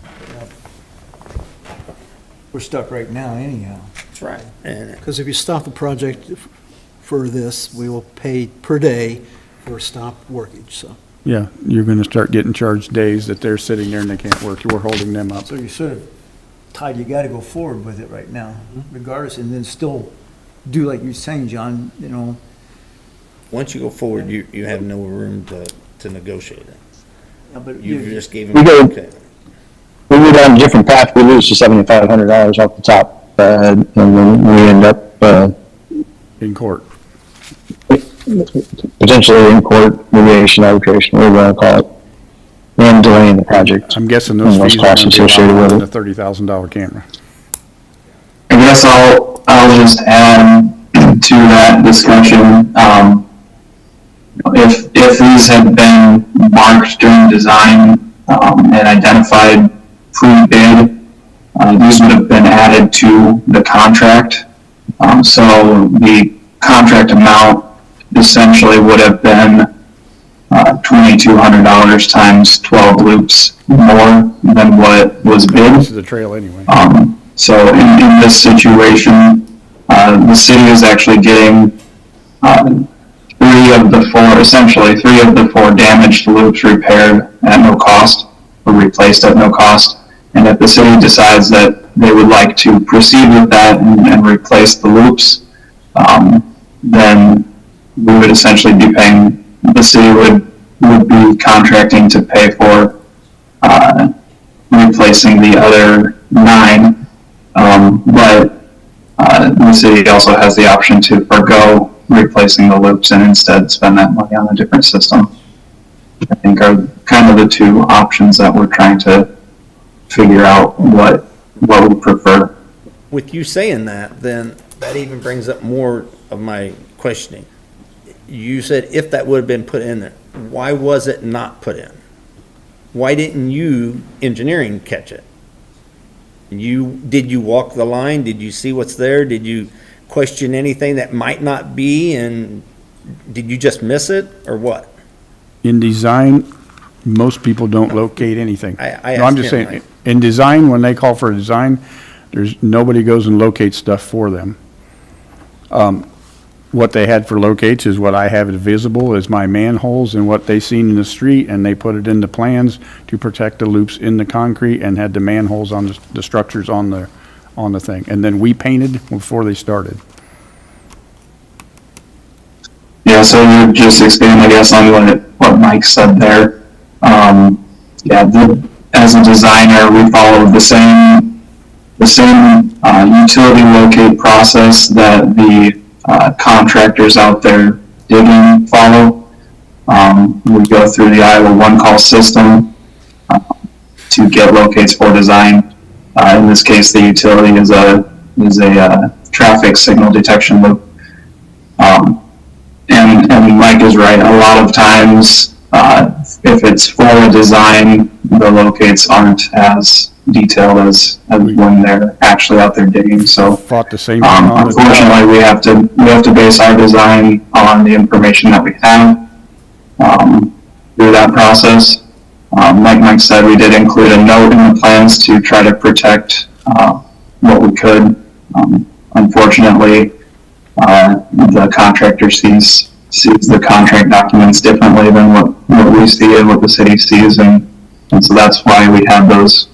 We're stuck right now anyhow. That's right. And Because if you stop the project for this, we will pay per day for stop workage, so. Yeah, you're gonna start getting charged days that they're sitting there and they can't work. We're holding them up. So you're sort of tied, you gotta go forward with it right now, regardless, and then still do like you're saying, John, you know, once you go forward, you have no room to negotiate it. but You you, just gave We them, go- okay. We go down a different path, we lose the $7,500 off the top, and then we end up, In court. potentially in court, mediation, arbitration, whatever you want to call it, and delaying the project. I'm guessing those And those fees are costs gonna be a lot associated more with than it. a $30,000 camera. I guess I'll just add to that discussion. If these had been marked during design and identified pre-bid, these would have been added to the contract. So the contract amount essentially would have been $2,200 times 12 loops more than what was bid. This is the trail anyway. So in this situation, the city is actually getting $3,000 essentially three of the four damaged loops repaired at no cost or replaced at no cost. And if the city decides that they would like to proceed with that and replace the loops, then we would essentially be paying, the city would be contracting to pay for replacing the other 9. But the city also has the option to forego replacing the loops and instead spend that money on a different system. I think are kind of the two options that we're trying to figure out what we prefer. With you saying that, then that even brings up more of my questioning. You said if that would have been put in there, why was it not put in? Why didn't you, engineering, catch it? Did you walk the line? Did you see what's there? Did you question anything that might not be? And did you just miss it or what? In design, most people don't locate anything. I No, I'm asked just him, saying, in design, when they call for a design, nobody goes and locates stuff for them. What they had for locates is what I have as visible as my manholes and what they seen in the street, and they put it in the plans to protect the loops in the concrete and had the manholes on the structures on the thing. And then we painted before they started. Yeah, so you just expand, I guess, on what Mike said there. As a designer, we follow the same utility locate process that the contractors out there digging follow. We go through the Iowa one-call system to get locates for design. In this case, the utility is a traffic signal detection loop. And Mike is right. A lot of times, if it's for a design, the locates aren't as detailed as when they're actually out there digging. So, Fought the same thing on the unfortunately, we have to base our design on the information that we have through that process. Like Mike said, we did include a note in the plans to try to protect what we could. Unfortunately, the contractor sees the contract documents differently than what we see and what the city sees, and so that's why we had those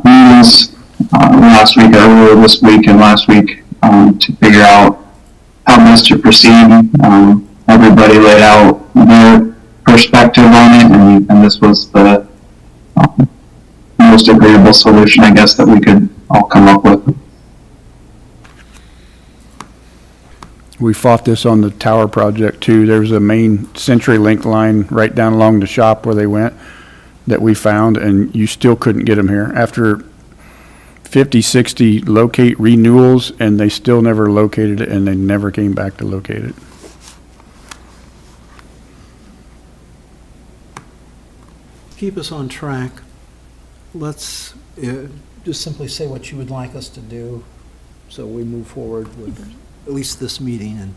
meetings last week, earlier this week and last week, to figure out how best to proceed. Everybody laid out their perspective on it, and this was the most agreeable solution, I guess, that we could all come up with. We fought this on the tower project too. There was a main CenturyLink line right down along the shop where they went that we found, and you still couldn't get them here. After 50, 60 locate renewals, and they still never located it, and they never came back to locate it. Keep us on track. Let's just simply say what you would like us to do so we move forward with at least this meeting. And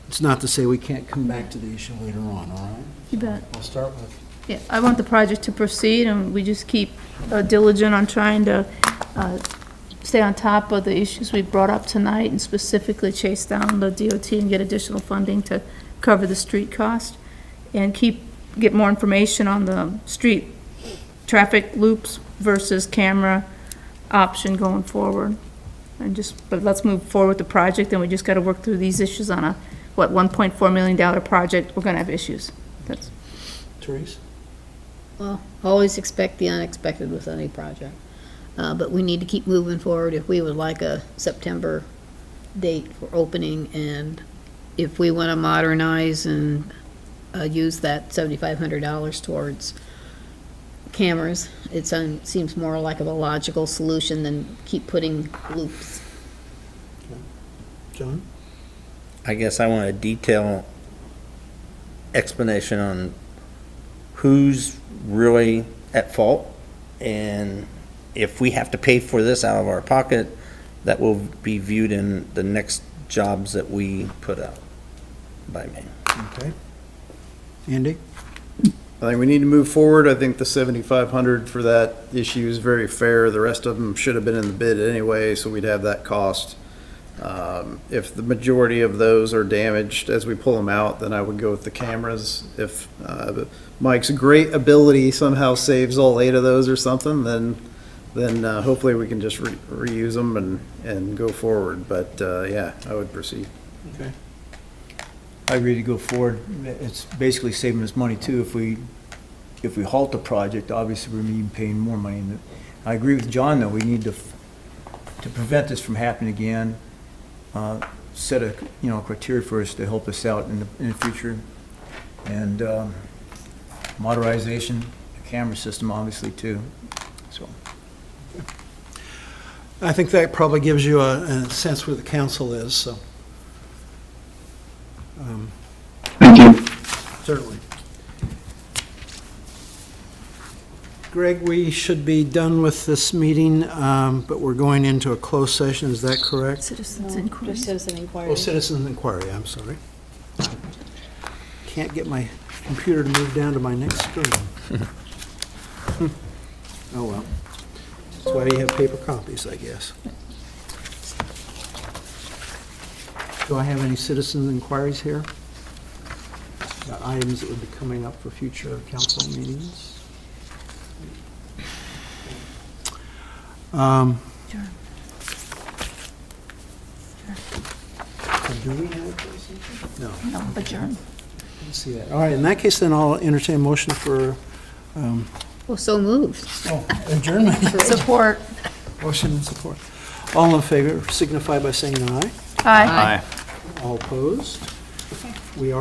it's not to say we can't come back to the issue later on, all right? You bet. I'll start with. Yeah, I want the project to proceed, and we just keep diligent on trying to stay on top of the issues we brought up tonight, and specifically chase down the DOT and get additional funding to cover the street cost, and get more information on the street traffic loops versus camera option going forward. But let's move forward with the project, and we just got to work through these issues on a, $1.4 million project. We're going to have issues. That's. Therese? Well, always expect the unexpected with any project. But we need to keep moving forward if we would like a September date for opening, and if we want to modernize and use that $7,500 towards cameras, it seems more like of a logical solution than keep putting loops. John? I guess I want a detailed explanation on who's really at fault, and if we have to pay for this out of our pocket, that will be viewed in the next jobs that we put out by me. Okay. Andy? I think we need to move forward. I think the 7,500 for that issue is very fair. The rest of them should have been in the bid anyway, so we'd have that cost. If the majority of those are damaged as we pull them out, then I would go with the cameras. If Mike's great ability somehow saves all 8 of those or something, then hopefully we can just reuse them and go forward. But yeah, I would proceed. Okay. I agree to go forward. It's basically saving us money too. If we halt the project, obviously we're gonna be paying more money. And I agree with John, though, we need to prevent this from happening again, set a, criteria for us to help us out in the future. And modernization, the camera system, obviously, too, so. I think that probably gives you a sense where the council is, so. Thank you. Certainly. Greg, we should be done with this meeting, but we're going into a closed session, is that correct? Citizens No, inquiry. just citizen inquiry. Oh, citizens inquiry, I'm sorry. Can't get my computer to move down to my next screen. Oh, well. That's why you have paper copies, I guess. Do I have any citizens inquiries here? Items that would be coming up for future council meetings? Sure. Do we have those? No. No, adjourn. Let's see that. All right, in that case, then I'll entertain a motion for Well, so moved. adjournment. Support. Motion and support. All in favor signify by saying aye. Aye. All opposed? We are